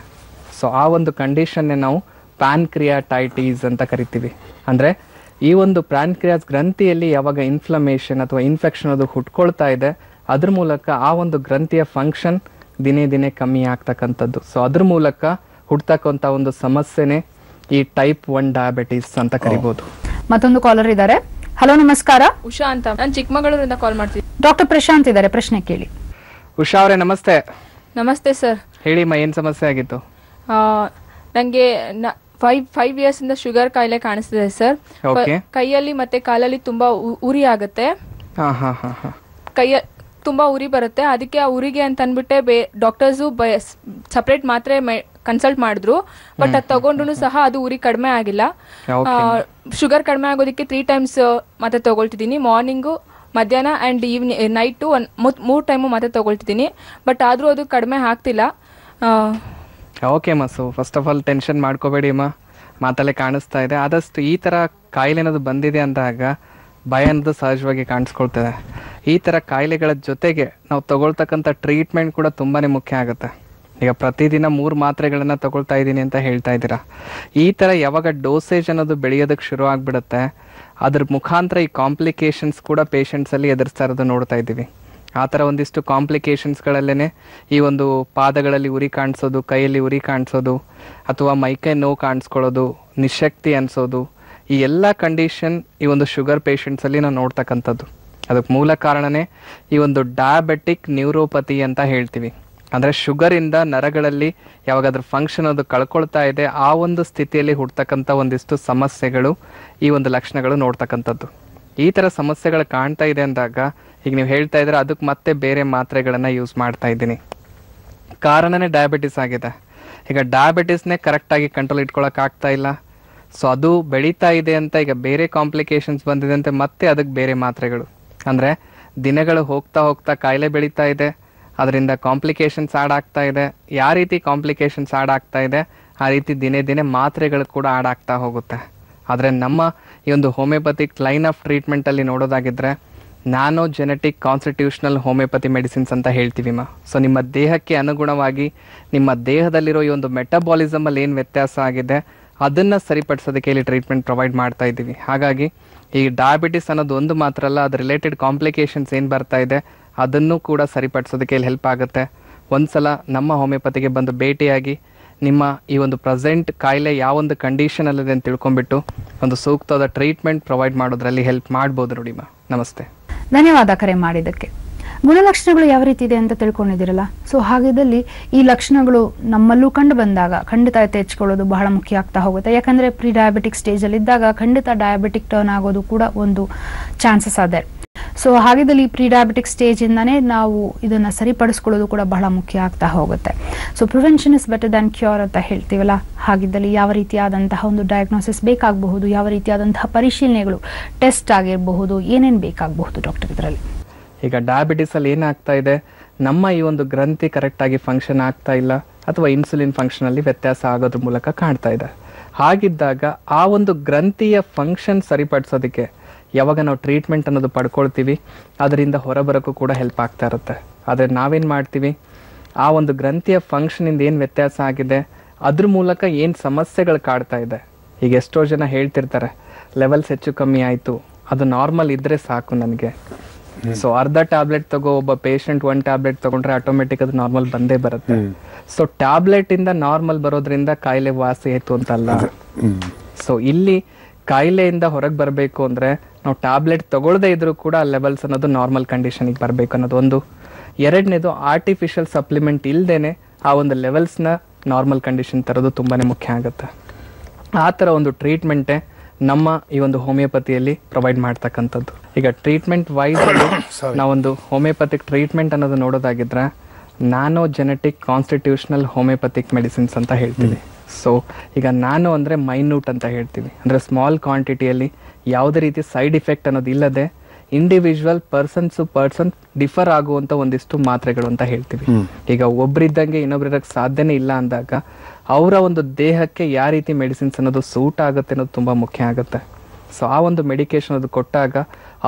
ಸೊ ಆ ಒಂದು ಕಂಡೀಷನ್ನೇ ನಾವು ಪ್ಯಾನ್ಕ್ರಿಯಾಟೈಟಿಸ್ ಅಂತ ಕರಿತೀವಿ. ಅಂದರೆ ಈ ಒಂದು ಪ್ಯಾನ್ಕ್ರಿಯಾಸ್ ಗ್ರಂಥಿಯಲ್ಲಿ ಯಾವಾಗ ಇನ್ಫ್ಲಮೇಷನ್ ಅಥವಾ ಇನ್ಫೆಕ್ಷನ್ ಅದು ಹುಟ್ಕೊಳ್ತಾ ಇದೆ, ಅದ್ರ ಮೂಲಕ ಆ ಒಂದು ಗ್ರಂಥಿಯ ಫಂಕ್ಷನ್ ದಿನೇ ದಿನೇ ಕಮ್ಮಿ ಆಗ್ತಕ್ಕಂಥದ್ದು. ಸೊ ಅದ್ರ ಮೂಲಕ ಹುಡ್ತಕ್ಕಂಥ ಒಂದು ಸಮಸ್ಯೆನೇ ಈ ಟೈಪ್ 1 ಡಯಾಬಿಟಿಸ್ ಅಂತ ಕರಿಬಹುದು. ಮತ್ತೊಂದು ಕಾಲರ್ ಇದ್ದಾರೆ. ಹಲೋ, ನಮಸ್ಕಾರ. ಉಷಾ ಅಂತ, ನಾನು ಚಿಕ್ಕಮಗಳೂರಿಂದ ಕಾಲ್ ಮಾಡ್ತೀನಿ. ಡಾಕ್ಟರ್ ಪ್ರಶಾಂತ್ ಇದ್ದಾರೆ, ಪ್ರಶ್ನೆ ಕೇಳಿ. ಉಷಾ ಅವರೇ ನಮಸ್ತೆ. ನಮಸ್ತೆ ಸರ್. ಹೇಳಿಮ್ಮ, ಏನು ಸಮಸ್ಯೆ ಆಗಿತ್ತು? ನನಗೆ 5 ಇಯರ್ಸ್ ಇಂದ ಶುಗರ್ ಕಾಯಿಲೆ ಕಾಣಿಸ್ತಿದೆ ಸರ್. ಕೈಯಲ್ಲಿ ಮತ್ತೆ ಕಾಲಲ್ಲಿ ತುಂಬಾ ಉರಿ ಆಗುತ್ತೆ. ಕೈಯ ತುಂಬಾ ಉರಿ ಬರುತ್ತೆ. ಅದಕ್ಕೆ ಆ ಉರಿಗೆ ಅಂತ ಅಂದ್ಬಿಟ್ಟೆ ಡಾಕ್ಟರ್ಸು ಸಪ್ರೇಟ್ ಮಾತ್ರೆ ಕನ್ಸಲ್ಟ್ ಮಾಡಿದ್ರು. ಬಟ್ ಅದು ತಗೊಂಡ್ರು ಸಹ ಅದು ಉರಿ ಕಡಿಮೆ ಆಗಿಲ್ಲ. ಶುಗರ್ ಕಡಿಮೆ ಆಗೋದಕ್ಕೆ 3 times ಮಾತ್ರೆ ತಗೊಳ್ತಿದ್ದೀನಿ. ಮಾರ್ನಿಂಗು, ಮಧ್ಯಾಹ್ನ ಅಂಡ್ ಈವ್ನಿಂಗ್, ನೈಟು 3 ಟೈಮು ಮಾತ್ರೆ ತಗೊಳ್ತಿದ್ದೀನಿ. ಬಟ್ ಆದ್ರೂ ಅದು ಕಡಿಮೆ ಆಗ್ತಿಲ್ಲ. ಓಕೆ ಅಮ್ಮ, so first of all tension ಮಾಡ್ಕೋಬೇಡಿ ಅಮ್ಮ, ಮಾತಲ್ಲೇ ಕಾಣಿಸ್ತಾ ಇದೆ. ಆದಷ್ಟು ಈ ಥರ ಕಾಯಿಲೆ ಅನ್ನೋದು ಬಂದಿದೆ ಅಂದಾಗ ಭಯ ಅನ್ನೋದು ಸಹಜವಾಗಿ ಕಾಣಿಸ್ಕೊಳ್ತದೆ. ಈ ಥರ ಕಾಯಿಲೆಗಳ ಜೊತೆಗೆ ನಾವು ತಗೊಳ್ತಕ್ಕಂಥ ಟ್ರೀಟ್ಮೆಂಟ್ ಕೂಡ ತುಂಬಾ ಮುಖ್ಯ ಆಗುತ್ತೆ. ಈಗ ಪ್ರತಿದಿನ 3 ಮಾತ್ರೆಗಳನ್ನು ತಗೊಳ್ತಾ ಇದ್ದೀನಿ ಅಂತ ಹೇಳ್ತಾ ಇದ್ದೀರಾ. ಈ ಥರ ಯಾವಾಗ ಡೋಸೇಜ್ ಅನ್ನೋದು ಬೆಳೆಯೋದಕ್ಕೆ ಶುರು ಆಗಿಬಿಡುತ್ತೆ, ಅದ್ರ ಮುಖಾಂತರ ಈ ಕಾಂಪ್ಲಿಕೇಶನ್ಸ್ ಕೂಡ ಪೇಷಂಟ್ಸಲ್ಲಿ ಎದುರಿಸ್ತಾ ಇರೋದು ನೋಡ್ತಾ ಇದ್ದೀವಿ. ಆ ಥರ ಒಂದಿಷ್ಟು ಕಾಂಪ್ಲಿಕೇಶನ್ಸ್ಗಳಲ್ಲೇ ಈ ಒಂದು ಪಾದಗಳಲ್ಲಿ ಉರಿ ಕಾಣಿಸೋದು, ಕೈಯಲ್ಲಿ ಉರಿ ಕಾಣಿಸೋದು, ಅಥವಾ ಮೈಕೈ ನೋವು ಕಾಣಿಸ್ಕೊಳ್ಳೋದು, ನಿಶಕ್ತಿ ಅನಿಸೋದು, ಈ ಎಲ್ಲ ಕಂಡೀಷನ್ ಈ ಒಂದು ಶುಗರ್ ಪೇಷಂಟ್ಸಲ್ಲಿ ನಾವು ನೋಡ್ತಕ್ಕಂಥದ್ದು. ಅದಕ್ಕೆ ಮೂಲ ಕಾರಣನೇ ಈ ಒಂದು ಡಯಾಬೆಟಿಕ್ ನ್ಯೂರೋಪತಿ ಅಂತ ಹೇಳ್ತೀವಿ. ಅಂದರೆ ಶುಗರಿಂದ ನರಗಳಲ್ಲಿ ಯಾವಾಗ ಅದ್ರ ಫಂಕ್ಷನ್ ಅದು ಕಳ್ಕೊಳ್ತಾ ಇದೆ, ಆ ಒಂದು ಸ್ಥಿತಿಯಲ್ಲಿ ಹುಡ್ತಕ್ಕಂಥ ಒಂದಿಷ್ಟು ಸಮಸ್ಯೆಗಳು, ಈ ಒಂದು ಲಕ್ಷಣಗಳು ನೋಡ್ತಕ್ಕಂಥದ್ದು. ಈ ಥರ ಸಮಸ್ಯೆಗಳು ಕಾಣ್ತಾ ಇದೆ ಅಂದಾಗ ಈಗ ನೀವು ಹೇಳ್ತಾ ಇದ್ರೆ ಅದಕ್ಕೆ ಮತ್ತೆ ಬೇರೆ ಮಾತ್ರೆಗಳನ್ನು ಯೂಸ್ ಮಾಡ್ತಾ ಇದ್ದೀನಿ. ಕಾರಣನೇ ಡಯಾಬಿಟಿಸ್ ಆಗಿದೆ. ಈಗ ಡಯಾಬಿಟಿಸ್ನೇ ಕರೆಕ್ಟಾಗಿ ಕಂಟ್ರೋಲ್ ಇಟ್ಕೊಳ್ಳೋಕ್ಕಾಗ್ತಾ ಇಲ್ಲ. ಸೊ ಅದು ಬೆಳೀತಾ ಇದೆ ಅಂತ ಈಗ ಬೇರೆ ಕಾಂಪ್ಲಿಕೇಶನ್ಸ್ ಬಂದಿದೆ ಅಂತ ಮತ್ತೆ ಅದಕ್ಕೆ ಬೇರೆ ಮಾತ್ರೆಗಳು. ಅಂದರೆ ದಿನಗಳು ಹೋಗ್ತಾ ಹೋಗ್ತಾ ಕಾಯಿಲೆ ಬೆಳೀತಾ ಇದೆ, ಅದರಿಂದ ಕಾಂಪ್ಲಿಕೇಶನ್ಸ್ ಆ್ಯಡ್ ಆಗ್ತಾ ಇದೆ. ಯಾವ ರೀತಿ ಕಾಂಪ್ಲಿಕೇಶನ್ಸ್ ಆ್ಯಡ್ ಆಗ್ತಾ ಇದೆ ಆ ರೀತಿ ದಿನೇ ದಿನೇ ಮಾತ್ರೆಗಳು ಕೂಡ ಆಡ್ ಆಗ್ತಾ ಹೋಗುತ್ತೆ. ಆದರೆ ನಮ್ಮ ಈ ಒಂದು ಹೋಮಿಯೋಪತಿಕ್ ಲೈನ್ ಆಫ್ ಟ್ರೀಟ್ಮೆಂಟಲ್ಲಿ ನೋಡೋದಾಗಿದ್ದರೆ nano genetic constitutional homeopathy medicines ಅಂತ ಹೇಳ್ತೀವಿ ಸೊ ನಿಮ್ಮ ದೇಹಕ್ಕೆ ಅನುಗುಣವಾಗಿ ನಿಮ್ಮ ದೇಹದಲ್ಲಿರೋ ಈ ಒಂದು ಮೆಟಬಾಲಿಸಮಲ್ಲಿ ಏನು ವ್ಯತ್ಯಾಸ ಆಗಿದೆ ಅದನ್ನು ಸರಿಪಡಿಸೋದಕ್ಕೆ ಇಲ್ಲಿ ಟ್ರೀಟ್ಮೆಂಟ್ ಪ್ರೊವೈಡ್ ಮಾಡ್ತಾ ಇದ್ದೀವಿ. ಹಾಗಾಗಿ ಈ ಡಯಾಬಿಟಿಸ್ ಅನ್ನೋದು ಒಂದು ಮಾತ್ರ ಅಲ್ಲ, ಅದು ರಿಲೇಟೆಡ್ ಕಾಂಪ್ಲಿಕೇಶನ್ಸ್ ಏನು ಬರ್ತಾ ಇದೆ ಅದನ್ನು ಕೂಡ ಸರಿಪಡಿಸೋದಕ್ಕೆ ಇಲ್ಲಿ ಹೆಲ್ಪ್ ಆಗುತ್ತೆ. ಒಂದು ಸಲ ನಮ್ಮ ಹೋಮಿಯೋಪತಿಗೆ ಬಂದು ಭೇಟಿಯಾಗಿ ನಿಮ್ಮ ಈ ಒಂದು ಪ್ರೆಸೆಂಟ್ ಕಾಯಿಲೆ ಯಾವೊಂದು ಕಂಡೀಷನಲ್ಲಿದೆ ಅಂತ ತಿಳ್ಕೊಂಡ್ಬಿಟ್ಟು ಒಂದು ಸೂಕ್ತವಾದ ಟ್ರೀಟ್ಮೆಂಟ್ ಪ್ರೊವೈಡ್ ಮಾಡೋದ್ರಲ್ಲಿ ಹೆಲ್ಪ್ ಮಾಡ್ಬೋದು ನೋಡಿ ನಮಸ್ತೆ. ಧನ್ಯವಾದ ಕರೆ ಮಾಡಿದ್ದಕ್ಕೆ. ಗುಣಲಕ್ಷಣಗಳು ಯಾವ ರೀತಿ ಇದೆ ಅಂತ ತಿಳ್ಕೊಂಡಿದ್ದೀರಲ್ಲ, ಸೊ ಹಾಗಿದ್ದಲ್ಲಿ ಈ ಲಕ್ಷಣಗಳು ನಮ್ಮಲ್ಲೂ ಕಂಡು ಬಂದಾಗ ಖಂಡಿತ ಎಚ್ಚೆಚ್ಕೊಳ್ಳೋದು ಬಹಳ ಮುಖ್ಯ ಆಗ್ತಾ ಹೋಗುತ್ತೆ. ಯಾಕಂದ್ರೆ ಪ್ರೀ ಡಯಾಬಿಟಿಕ್ ಸ್ಟೇಜಲ್ಲಿ ಇದ್ದಾಗ ಖಂಡಿತ ಡಯಾಬಿಟಿಕ್ ಟರ್ನ್ ಆಗೋದು ಕೂಡ ಒಂದು ಚಾನ್ಸಸ್ ಇದೆ. ಸೊ ಹಾಗಿದ್ದಲ್ಲಿ ಪ್ರೀ ಡಯಾಬಿಟಿಕ್ ಸ್ಟೇಜ್ ಇಂದಾನೇ ನಾವು ಇದನ್ನ ಸರಿಪಡಿಸ್ಕೊಳ್ಳೋದು ಕೂಡ ಬಹಳ ಮುಖ್ಯ ಆಗ್ತಾ ಹೋಗುತ್ತೆ. So prevention is better than cure ಅಂತ ಹೇಳ್ತೀವಲ್ಲ, ಹಾಗಿದ್ದಲ್ಲಿ ಯಾವ ರೀತಿಯಾದಂತಹ ಒಂದು ಡಯಾಗ್ನೋಸಿಸ್ ಬೇಕಾಗಬಹುದು, ಯಾವ ರೀತಿಯಾದಂತಹ ಪರಿಶೀಲನೆಗಳು ಟೆಸ್ಟ್ ಆಗಿರಬಹುದು, ಏನೇನು ಬೇಕಾಗಬಹುದು ಡಾಕ್ಟರ್ ಇದರಲ್ಲಿ? ಈಗ ಡಯಾಬಿಟಿಸಲ್ಲಿ ಏನಾಗ್ತಾ ಇದೆ, ನಮ್ಮ ಈ ಒಂದು ಗ್ರಂಥಿ ಕರೆಕ್ಟಾಗಿ ಫಂಕ್ಷನ್ ಆಗ್ತಾ ಇಲ್ಲ ಅಥವಾ ಇನ್ಸುಲಿನ್ ಫಂಕ್ಷನಲ್ಲಿ ವ್ಯತ್ಯಾಸ ಆಗೋದ್ರ ಮೂಲಕ ಕಾಣ್ತಾ ಇದೆ. ಹಾಗಿದ್ದಾಗ ಆ ಒಂದು ಗ್ರಂಥಿಯ ಫಂಕ್ಷನ್ ಸರಿಪಡಿಸೋದಕ್ಕೆ ಯಾವಾಗ ನಾವು ಟ್ರೀಟ್ಮೆಂಟ್ ಅನ್ನೋದು ಪಡ್ಕೊಳ್ತೀವಿ ಅದರಿಂದ ಹೊರಬರೋಕ್ಕೂ ಕೂಡ ಹೆಲ್ಪ್ ಆಗ್ತಾ ಇರುತ್ತೆ. ಆದರೆ ನಾವೇನು ಮಾಡ್ತೀವಿ, ಆ ಒಂದು ಗ್ರಂಥಿಯ ಫಂಕ್ಷನಿಂದ ಏನು ವ್ಯತ್ಯಾಸ ಆಗಿದೆ ಅದ್ರ ಮೂಲಕ ಏನು ಸಮಸ್ಯೆಗಳು ಕಾಡ್ತಾ ಇದೆ. ಈಗ ಎಷ್ಟೋ ಜನ ಹೇಳ್ತಿರ್ತಾರೆ ಲೆವೆಲ್ಸ್ ಹೆಚ್ಚು ಕಮ್ಮಿ ಆಯಿತು, ಅದು ನಾರ್ಮಲ್ ಇದ್ದರೆ ಸಾಕು ನನಗೆ. ಸೊ ಅರ್ಧ ಟ್ಯಾಬ್ಲೆಟ್ ತಗೋ ಒಬ್ಬ ಪೇಷಂಟ್ 1 ಟ್ಯಾಬ್ಲೆಟ್ ತಗೊಂಡ್ರೆ ಆಟೋಮೆಟಿಕ್ ಅದು ನಾರ್ಮಲ್ ಬಂದೇ ಬರುತ್ತೆ. ಸೊ ಟ್ಯಾಬ್ಲೆಟ್ ಇಂದ ನಾರ್ಮಲ್ ಬರೋದ್ರಿಂದ ಕಾಯಿಲೆ ವಾಸಿ ಆಯ್ತು ಅಂತಲ್ಲ. ಸೊ ಇಲ್ಲಿ ಕಾಯಿಲೆಯಿಂದ ಹೊರಗೆ ಬರಬೇಕು ಅಂದ್ರೆ ನಾವು ಟ್ಯಾಬ್ಲೆಟ್ ತಗೊಳ್ಳದೇ ಇದ್ರೂ ಕೂಡ ಲೆವೆಲ್ಸ್ ಅನ್ನೋದು ನಾರ್ಮಲ್ ಕಂಡೀಷನ್ಗೆ ಬರಬೇಕು ಅನ್ನೋದು ಒಂದು. ಎರಡನೇದು ಆರ್ಟಿಫಿಷಿಯಲ್ ಸಪ್ಲಿಮೆಂಟ್ ಇಲ್ದೇನೆ ಆ ಒಂದು ಲೆವೆಲ್ಸ್ನ ನಾರ್ಮಲ್ ಕಂಡೀಷನ್ ತರೋದು ತುಂಬಾನೇ ಮುಖ್ಯ ಆಗುತ್ತೆ. ಆ ಥರ ಒಂದು ಟ್ರೀಟ್ಮೆಂಟೇ ನಮ್ಮ ಈ ಒಂದು ಹೋಮಿಯೋಪತಿಯಲ್ಲಿ ಪ್ರೊವೈಡ್ ಮಾಡ್ತಕ್ಕಂಥದ್ದು. ಈಗ ಟ್ರೀಟ್ಮೆಂಟ್ ವೈಸ್ ನಾವೊಂದು ಹೋಮಿಯೋಪತಿಕ್ ಟ್ರೀಟ್ಮೆಂಟ್ ಅನ್ನೋದು ನೋಡೋದಾಗಿದ್ರೆ nano genetic constitutional homeopathic medicines ಅಂತ ಹೇಳ್ತೀವಿ. ಸೊ ಈಗ ನ್ಯಾನೋ ಅಂದರೆ ಮೈನ್ಯೂಟ್ ಅಂತ ಹೇಳ್ತೀವಿ, ಅಂದರೆ ಸ್ಮಾಲ್ ಕ್ವಾಂಟಿಟಿಯಲ್ಲಿ ಯಾವುದೇ ರೀತಿ ಸೈಡ್ ಇಫೆಕ್ಟ್ ಅನ್ನೋದು ಇಲ್ಲದೆ ಇಂಡಿವಿಜುವಲ್ ಪರ್ಸನ್ ಡಿಫರ್ ಆಗುವಂಥ ಒಂದಿಷ್ಟು ಮಾತ್ರೆಗಳು ಅಂತ ಹೇಳ್ತೀವಿ. ಈಗ ಒಬ್ರಿದ್ದಂಗೆ ಇನ್ನೊಬ್ರಿರಕ್ಕೆ ಸಾಧ್ಯನೇ ಇಲ್ಲ ಅಂದಾಗ ಅವರ ಒಂದು ದೇಹಕ್ಕೆ ಯಾವ ರೀತಿ ಮೆಡಿಸಿನ್ಸ್ ಅನ್ನೋದು ಸೂಟ್ ಆಗುತ್ತೆ ಅನ್ನೋದು ತುಂಬ ಮುಖ್ಯ ಆಗುತ್ತೆ. ಸೊ ಆ ಒಂದು ಮೆಡಿಕೇಶನ್ ಅದು ಕೊಟ್ಟಾಗ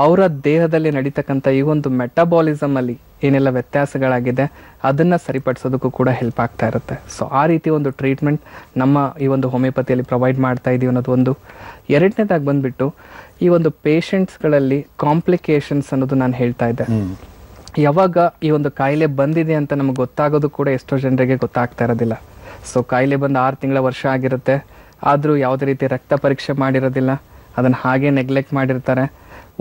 ಅವರ ದೇಹದಲ್ಲಿ ನಡೀತಕ್ಕಂಥ ಈ ಒಂದು ಮೆಟಬಾಲಿಸಮ್ ಅಲ್ಲಿ ಏನೆಲ್ಲ ವ್ಯತ್ಯಾಸಗಳಾಗಿದೆ ಅದನ್ನ ಸರಿಪಡಿಸೋದಕ್ಕೂ ಕೂಡ ಹೆಲ್ಪ್ ಆಗ್ತಾ ಇರುತ್ತೆ. ಸೊ ಆ ರೀತಿ ಒಂದು ಟ್ರೀಟ್ಮೆಂಟ್ ನಮ್ಮ ಈ ಒಂದು ಹೋಮಿಯೋಪತಿಯಲ್ಲಿ ಪ್ರೊವೈಡ್ ಮಾಡ್ತಾ ಇದೀವಿ ಅನ್ನೋದು ಒಂದು. ಎರಡನೇದಾಗಿ ಬಂದ್ಬಿಟ್ಟು ಈ ಒಂದು ಪೇಷಂಟ್ಸ್ಗಳಲ್ಲಿ ಕಾಂಪ್ಲಿಕೇಶನ್ಸ್ ಅನ್ನೋದು ನಾನು ಹೇಳ್ತಾ ಇದ್ದೆ. ಯಾವಾಗ ಈ ಒಂದು ಕಾಯಿಲೆ ಬಂದಿದೆ ಅಂತ ನಮ್ಗೆ ಗೊತ್ತಾಗೋದು ಕೂಡ ಎಷ್ಟೋ ಜನರಿಗೆ ಗೊತ್ತಾಗ್ತಾ ಇರೋದಿಲ್ಲ. ಸೊ ಕಾಯಿಲೆ ಬಂದು 6 ತಿಂಗಳ ವರ್ಷ ಆಗಿರುತ್ತೆ, ಆದರೂ ಯಾವುದೇ ರೀತಿ ರಕ್ತ ಪರೀಕ್ಷೆ ಮಾಡಿರೋದಿಲ್ಲ, ಅದನ್ನು ಹಾಗೆ ನೆಗ್ಲೆಕ್ಟ್ ಮಾಡಿರ್ತಾರೆ.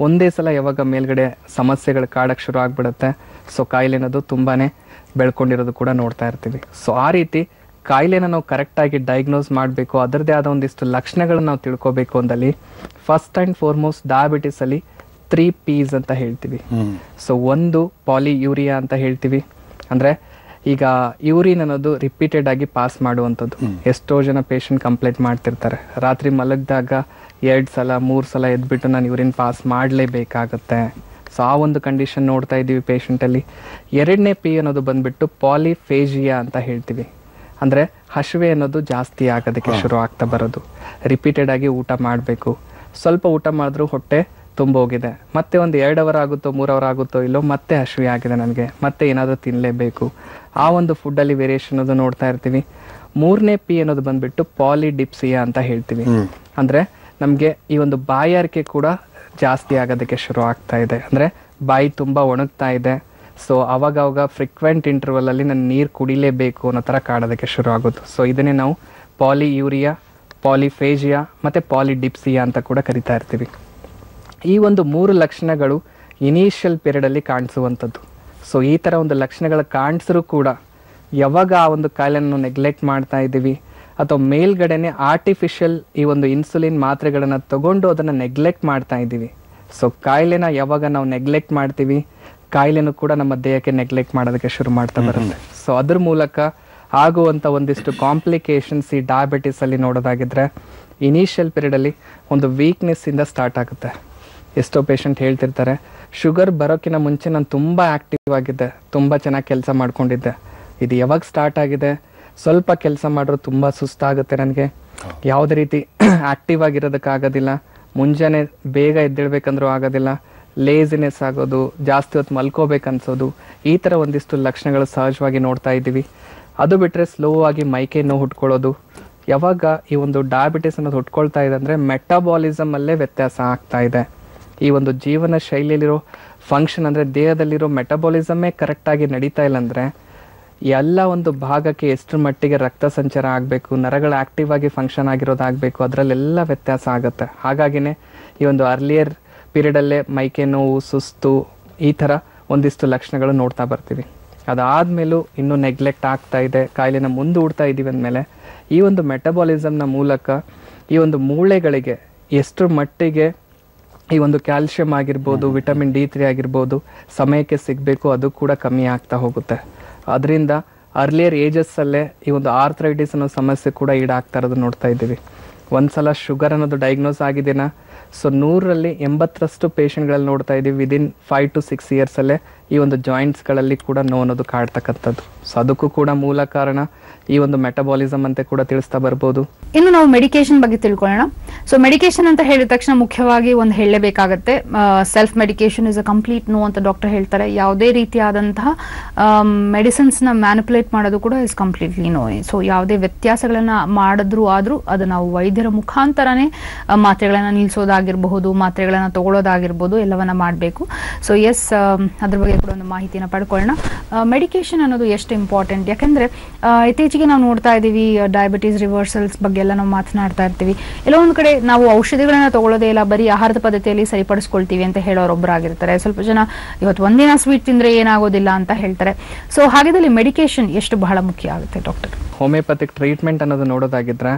ಒಂದೇ ಸಲ ಯಾವಾಗ ಮೇಲ್ಗಡೆ ಸಮಸ್ಯೆಗಳು ಕಾಡಕ್ಕೆ ಶುರು ಆಗ್ಬಿಡುತ್ತೆ, ಸೊ ಕಾಯಿಲೆ ಅನ್ನೋದು ತುಂಬಾ ಬೆಳ್ಕೊಂಡಿರೋದು ಕೂಡ ನೋಡ್ತಾ ಇರ್ತೀವಿ. ಸೊ ಆ ರೀತಿ ಕಾಯಿಲೆನ ನಾವು ಕರೆಕ್ಟಾಗಿ ಡಯಾಗ್ನೋಸ್ ಮಾಡಬೇಕು, ಅದರದ್ದೇ ಆದ ಒಂದಿಷ್ಟು ಲಕ್ಷಣಗಳನ್ನ ನಾವು ತಿಳ್ಕೊಬೇಕು ಅಂದಲ್ಲಿ ಫಸ್ಟ್ ಆ್ಯಂಡ್ ಫಾರ್ಮೋಸ್ಟ್ ಡಯಾಬಿಟಿಸಲ್ಲಿ 3 Ps ಅಂತ ಹೇಳ್ತೀವಿ. ಸೊ ಒಂದು ಪಾಲಿಯೂರಿಯಾ ಅಂತ ಹೇಳ್ತೀವಿ, ಅಂದರೆ ಈಗ ಯೂರಿನ್ ಅನ್ನೋದು ರಿಪೀಟೆಡ್ ಆಗಿ ಪಾಸ್ ಮಾಡುವಂಥದ್ದು. ಎಷ್ಟೋ ಜನ ಪೇಷಂಟ್ ಕಂಪ್ಲೇಂಟ್ ಮಾಡ್ತಿರ್ತಾರೆ, ರಾತ್ರಿ ಮಲಗಿದಾಗ 2 ಸಲ 3 ಸಲ ಎದ್ಬಿಟ್ಟು ನಾನು ಯೂರಿನ್ ಪಾಸ್ ಮಾಡಲೇಬೇಕಾಗತ್ತೆ. ಸೊ ಆ ಒಂದು ಕಂಡೀಷನ್ ನೋಡ್ತಾ ಇದ್ದೀವಿ ಪೇಷಂಟಲ್ಲಿ. ಎರಡನೇ P ಅನ್ನೋದು ಬಂದ್ಬಿಟ್ಟು ಪಾಲಿಫೇಜಿಯಾ ಅಂತ ಹೇಳ್ತೀವಿ, ಅಂದರೆ ಹಸಿವೆ ಅನ್ನೋದು ಜಾಸ್ತಿ ಆಗೋದಕ್ಕೆ ಶುರು ಆಗ್ತಾ ಬರೋದು. ರಿಪೀಟೆಡ್ ಆಗಿ ಊಟ ಮಾಡಬೇಕು, ಸ್ವಲ್ಪ ಊಟ ಮಾಡಿದ್ರೂ ಹೊಟ್ಟೆ ತುಂಬೋಗಿದೆ, ಮತ್ತೆ ಒಂದು 2 ಅವರ್ ಆಗುತ್ತೋ 3 ಅವರ್ ಆಗುತ್ತೋ ಇಲ್ಲೋ ಮತ್ತೆ ಹಸಿವೆ ಆಗಿದೆ ನನಗೆ, ಮತ್ತೆ ಏನಾದರೂ ತಿನ್ನಲೇಬೇಕು. ಆ ಒಂದು ಫುಡ್ಡಲ್ಲಿ ವೇರಿಯೇಷನ್ ಅದು ನೋಡ್ತಾ ಇರ್ತೀವಿ. ಮೂರನೇ P ಅನ್ನೋದು ಬಂದ್ಬಿಟ್ಟು ಪಾಲಿಡಿಪ್ಸಿಯಾ ಅಂತ ಹೇಳ್ತೀವಿ, ಅಂದರೆ ನಮಗೆ ಈ ಒಂದು ಬಾಯಾರಿಕೆ ಕೂಡ ಜಾಸ್ತಿ ಆಗೋದಕ್ಕೆ ಶುರು ಆಗ್ತಾ ಇದೆ, ಅಂದರೆ ಬಾಯಿ ತುಂಬ ಒಣಗ್ತಾ ಇದೆ. ಸೊ ಅವಾಗ ಫ್ರೀಕ್ವೆಂಟ್ ಇಂಟರ್ವಲಲ್ಲಿ ನಾನು ನೀರು ಕುಡಿಲೇಬೇಕು ಅನ್ನೋ ಥರ ಕಾಡೋದಕ್ಕೆ ಶುರು ಆಗೋದು. ಸೊ ಇದನ್ನೇ ನಾವು ಪಾಲಿಯೂರಿಯಾ, ಪಾಲಿಫೇಜಿಯಾ ಮತ್ತು ಪಾಲಿಡಿಪ್ಸಿಯಾ ಅಂತ ಕೂಡ ಕರಿತಾ ಇರ್ತೀವಿ. ಈ ಒಂದು 3 ಲಕ್ಷಣಗಳು ಇನಿಷಿಯಲ್ ಪೀರಿಯಡಲ್ಲಿ ಕಾಣಿಸುವಂಥದ್ದು. ಸೊ ಈ ಥರ ಒಂದು ಲಕ್ಷಣಗಳು ಕಾಣಿಸಿದ್ರು ಕೂಡ ಯಾವಾಗ ಆ ಒಂದು ಕಾಯಿಲೆಯನ್ನು ನೆಗ್ಲೆಕ್ಟ್ ಮಾಡ್ತಾ ಇದ್ದೀವಿ ಅಥವಾ ಮೇಲ್ಗಡೆನೆ ಆರ್ಟಿಫಿಷಿಯಲ್ ಈ ಒಂದು ಇನ್ಸುಲಿನ್ ಮಾತ್ರೆಗಳನ್ನು ತಗೊಂಡು ಅದನ್ನು ನೆಗ್ಲೆಕ್ಟ್ ಮಾಡ್ತಾ ಇದ್ದೀವಿ. ಸೊ ಕಾಯಿಲೆನ ಯಾವಾಗ ನಾವು ನೆಗ್ಲೆಕ್ಟ್ ಮಾಡ್ತೀವಿ, ಕಾಯಿಲೆನೂ ಕೂಡ ನಮ್ಮ ದೇಹಕ್ಕೆ ನೆಗ್ಲೆಕ್ಟ್ ಮಾಡೋದಕ್ಕೆ ಶುರು ಮಾಡ್ತಾ ಬರುತ್ತೆ. ಸೊ ಅದ್ರ ಮೂಲಕ ಆಗುವಂಥ ಒಂದಿಷ್ಟು ಕಾಂಪ್ಲಿಕೇಶನ್ಸ್ ಈ ಡಯಾಬಿಟಿಸಲ್ಲಿ ನೋಡೋದಾಗಿದ್ರೆ ಇನಿಷಿಯಲ್ ಪೀರಿಯಡಲ್ಲಿ ಒಂದು ವೀಕ್ನೆಸ್ಸಿಂದ ಸ್ಟಾರ್ಟ್ ಆಗುತ್ತೆ. ಎಷ್ಟೋ ಪೇಷಂಟ್ ಹೇಳ್ತಿರ್ತಾರೆ, ಶುಗರ್ ಬರೋಕ್ಕಿಂತ ಮುಂಚೆ ನಾನು ತುಂಬ ಆ್ಯಕ್ಟಿವ್ ಆಗಿದ್ದೆ, ತುಂಬ ಚೆನ್ನಾಗಿ ಕೆಲಸ ಮಾಡ್ಕೊಂಡಿದ್ದೆ, ಇದು ಯಾವಾಗ ಸ್ಟಾರ್ಟ್ ಆಗಿದೆ, ಸ್ವಲ್ಪ ಕೆಲಸ ಮಾಡಿದ್ರು ತುಂಬ ಸುಸ್ತಾಗುತ್ತೆ, ನನಗೆ ಯಾವುದೇ ರೀತಿ ಆಕ್ಟಿವ್ ಆಗಿರೋದಕ್ಕಾಗೋದಿಲ್ಲ, ಮುಂಜಾನೆ ಬೇಗ ಎದ್ದೇಳ್ಬೇಕಂದ್ರೂ ಆಗೋದಿಲ್ಲ, ಲೇಸಿನೆಸ್ ಆಗೋದು, ಜಾಸ್ತಿ ಹೊತ್ತು ಮಲ್ಕೋಬೇಕನ್ಸೋದು, ಈ ಥರ ಒಂದಿಷ್ಟು ಲಕ್ಷಣಗಳು ಸಹಜವಾಗಿ ನೋಡ್ತಾ ಇದ್ದೀವಿ. ಅದು ಬಿಟ್ಟರೆ ಸ್ಲೋ ಆಗಿ ಮೈಕೈ ನೋವು ಹುಟ್ಕೊಳ್ಳೋದು. ಯಾವಾಗ ಈ ಒಂದು ಡಯಾಬಿಟಿಸ್ ಅನ್ನೋದು ಹುಟ್ಕೊಳ್ತಾ ಇದೆ ಅಂದರೆ ಮೆಟಾಬಾಲಿಸಮ್ ಅಲ್ಲೇ ವ್ಯತ್ಯಾಸ ಆಗ್ತಾ ಇದೆ. ಈ ಒಂದು ಜೀವನ ಶೈಲಿಯಲ್ಲಿರೋ ಫಂಕ್ಷನ್ ಅಂದರೆ ದೇಹದಲ್ಲಿರೋ ಮೆಟಬಾಲಿಸಮ್ಮೇ ಕರೆಕ್ಟಾಗಿ ನಡೀತಾ ಇಲ್ಲ ಅಂದರೆ ಎಲ್ಲ ಒಂದು ಭಾಗಕ್ಕೆ ಎಷ್ಟರ ಮಟ್ಟಿಗೆ ರಕ್ತ ಸಂಚಾರ ಆಗಬೇಕು, ನರಗಳು ಆ್ಯಕ್ಟಿವ್ ಆಗಿ ಫಂಕ್ಷನ್ ಆಗಿರೋದಾಗಬೇಕು, ಅದರಲ್ಲೆಲ್ಲ ವ್ಯತ್ಯಾಸ ಆಗುತ್ತೆ. ಹಾಗಾಗಿನೇ ಈ ಒಂದು ಅರ್ಲಿಯರ್ ಪೀರಿಯಡಲ್ಲೇ ಮೈಕೈ ನೋವು, ಸುಸ್ತು, ಈ ಥರ ಒಂದಿಷ್ಟು ಲಕ್ಷಣಗಳು ನೋಡ್ತಾ ಬರ್ತೀವಿ. ಅದಾದಮೇಲೂ ಇನ್ನೂ ನೆಗ್ಲೆಕ್ಟ್ ಆಗ್ತಾ ಇದೆ, ಕಾಯಿಲೆನ ಮುಂದೂಡ್ತಾ ಇದ್ದೀವಿ ಅಂದಮೇಲೆ ಈ ಒಂದು ಮೆಟಬಾಲಿಸಮ್ನ ಮೂಲಕ ಈ ಒಂದು ಮೂಳೆಗಳಿಗೆ ಎಷ್ಟರ ಮಟ್ಟಿಗೆ ಈ ಒಂದು ಕ್ಯಾಲ್ಶಿಯಂ ಆಗಿರ್ಬೋದು, ವಿಟಮಿನ್ D3 ಆಗಿರ್ಬೋದು ಸಮಯಕ್ಕೆ ಸಿಗಬೇಕು, ಅದು ಕೂಡ ಕಮ್ಮಿ ಆಗ್ತಾ ಹೋಗುತ್ತೆ. ಅದರಿಂದ ಅರ್ಲಿಯರ್ ಏಜಸ್ಸಲ್ಲೇ ಈ ಒಂದು ಆರ್ಥರೈಟಿಸ್ ಅನ್ನೋ ಸಮಸ್ಯೆ ಕೂಡ ಈಡಾಗ್ತಾ ಇರೋದು ನೋಡ್ತಾ ಇದ್ದೀವಿ. ಒಂದ್ಸಲ ಶುಗರ್ ಅನ್ನೋದು ಡಯಾಗ್ನೋಸ್ ಆಗಿದೆನಾ, ಸೊ 100ರಲ್ಲಿ 80ರಷ್ಟು ಪೇಷಂಟ್ಗಳಲ್ಲಿ ನೋಡ್ತಾ ಇದ್ದೀವಿ ವಿದಿನ್ 5 to 6 ಇಯರ್ಸಲ್ಲೇ ಈ ಒಂದು ಜಾಯಿಂಟ್ಸ್ಗಳಲ್ಲಿ ಕೂಡ ನೋವು ಅನ್ನೋದು ಕಾಡ್ತಕ್ಕಂಥದ್ದು. ಸೊ ಅದಕ್ಕೂ ಕೂಡ ಮೂಲ ಕಾರಣ ಈ ಒಂದು ಮೆಟಬಾಲಿಸಮ್ ಅಂತ ಕೂಡ ತಿಳಿಸ್ತಾ ಬರ್ಬೋದು. ಇನ್ನು ನಾವು ಮೆಡಿಕೇಶನ್ ಬಗ್ಗೆ ತಿಳ್ಕೊಳ್ಳೋಣ. ಸೊ ಮೆಡಿಕೇಶನ್ ಅಂತ ಹೇಳಿದ ತಕ್ಷಣ ಮುಖ್ಯವಾಗಿ ಒಂದು ಹೇಳಬೇಕಾಗತ್ತೆ, self medication is a complete no ಅಂತ ಡಾಕ್ಟರ್ ಹೇಳ್ತಾರೆ. ಯಾವುದೇ ರೀತಿಯಾದಂತಹ ಮೆಡಿಸಿನ್ಸ್ ನ ಮ್ಯಾನಿಪುಲೇಟ್ ಮಾಡೋದು ಕೂಡ ಇಸ್ ಕಂಪ್ಲೀಟ್ಲಿ ನೋ. ಸೊ ಯಾವುದೇ ವ್ಯತ್ಯಾಸಗಳನ್ನ ಮಾಡಿದ್ರು ಆದ್ರೂ ಅದು ನಾವು ವೈದ್ಯರ ಮುಖಾಂತರನೇ ಮಾತ್ರೆಗಳನ್ನ ನಿಲ್ಲಿಸೋದಾಗಿರಬಹುದು, ಮಾತ್ರೆಗಳನ್ನ ತಗೊಳ್ಳೋದಾಗಿರ್ಬೋದು, ಎಲ್ಲವನ್ನ ಮಾಡಬೇಕು. ಸೊ ಎಸ್, ಅದ್ರ ಬಗ್ಗೆ ಕೂಡ ಒಂದು ಮಾಹಿತಿನ ಪಡ್ಕೊಳ್ಳೋಣ. ಮೆಡಿಕೇಶನ್ ಅನ್ನೋದು ಎಷ್ಟು ಇಂಪಾರ್ಟೆಂಟ್, ಯಾಕಂದ್ರೆ ಇತ್ತೀಚೆಗೆ ನಾವು ನೋಡ್ತಾ ಇದ್ದೀವಿ ಡಯಾಬಿಟೀಸ್ ರಿವರ್ಸಲ್ಸ್ ಬಗ್ಗೆ ಎಲ್ಲ ನಾವು ಮಾತನಾಡ್ತಾ ಇರ್ತೀವಿ. ಎಲ್ಲೋ ಒಂದು ಕಡೆ ನಾವು ಔಷಧಿಗಳನ್ನ ತಗೊಳ್ಳೋದೇ ಇಲ್ಲ, ಬರೀ ಆಹಾರದ ಪದ್ಧತಿಯಲ್ಲಿ ಸರಿಪಡಿಸ್ಕೊಳ್ತೀವಿ ಅಂತ ಹೇಳೋರೊಬ್ಬರಾಗಿರ್ತಾರೆ. ಸ್ವಲ್ಪ ಜನ ಇವತ್ತು ಒಂದಿನ ಸ್ವೀಟ್ ತಿಂದ್ರೆ ಏನಾಗೋದಿಲ್ಲ ಅಂತ ಹೇಳ್ತಾರೆ. ಸೊ ಹಾಗಿದ್ದಲ್ಲಿ ಮೆಡಿಕೇಶನ್ ಎಷ್ಟು ಬಹಳ ಮುಖ್ಯ ಆಗುತ್ತೆ ಡಾಕ್ಟರ್? ಹೋಮಿಯೋಪತಿಕ್ ಟ್ರೀಟ್ಮೆಂಟ್ ಅನ್ನೋದು ನೋಡೋದಾಗಿದ್ರೆ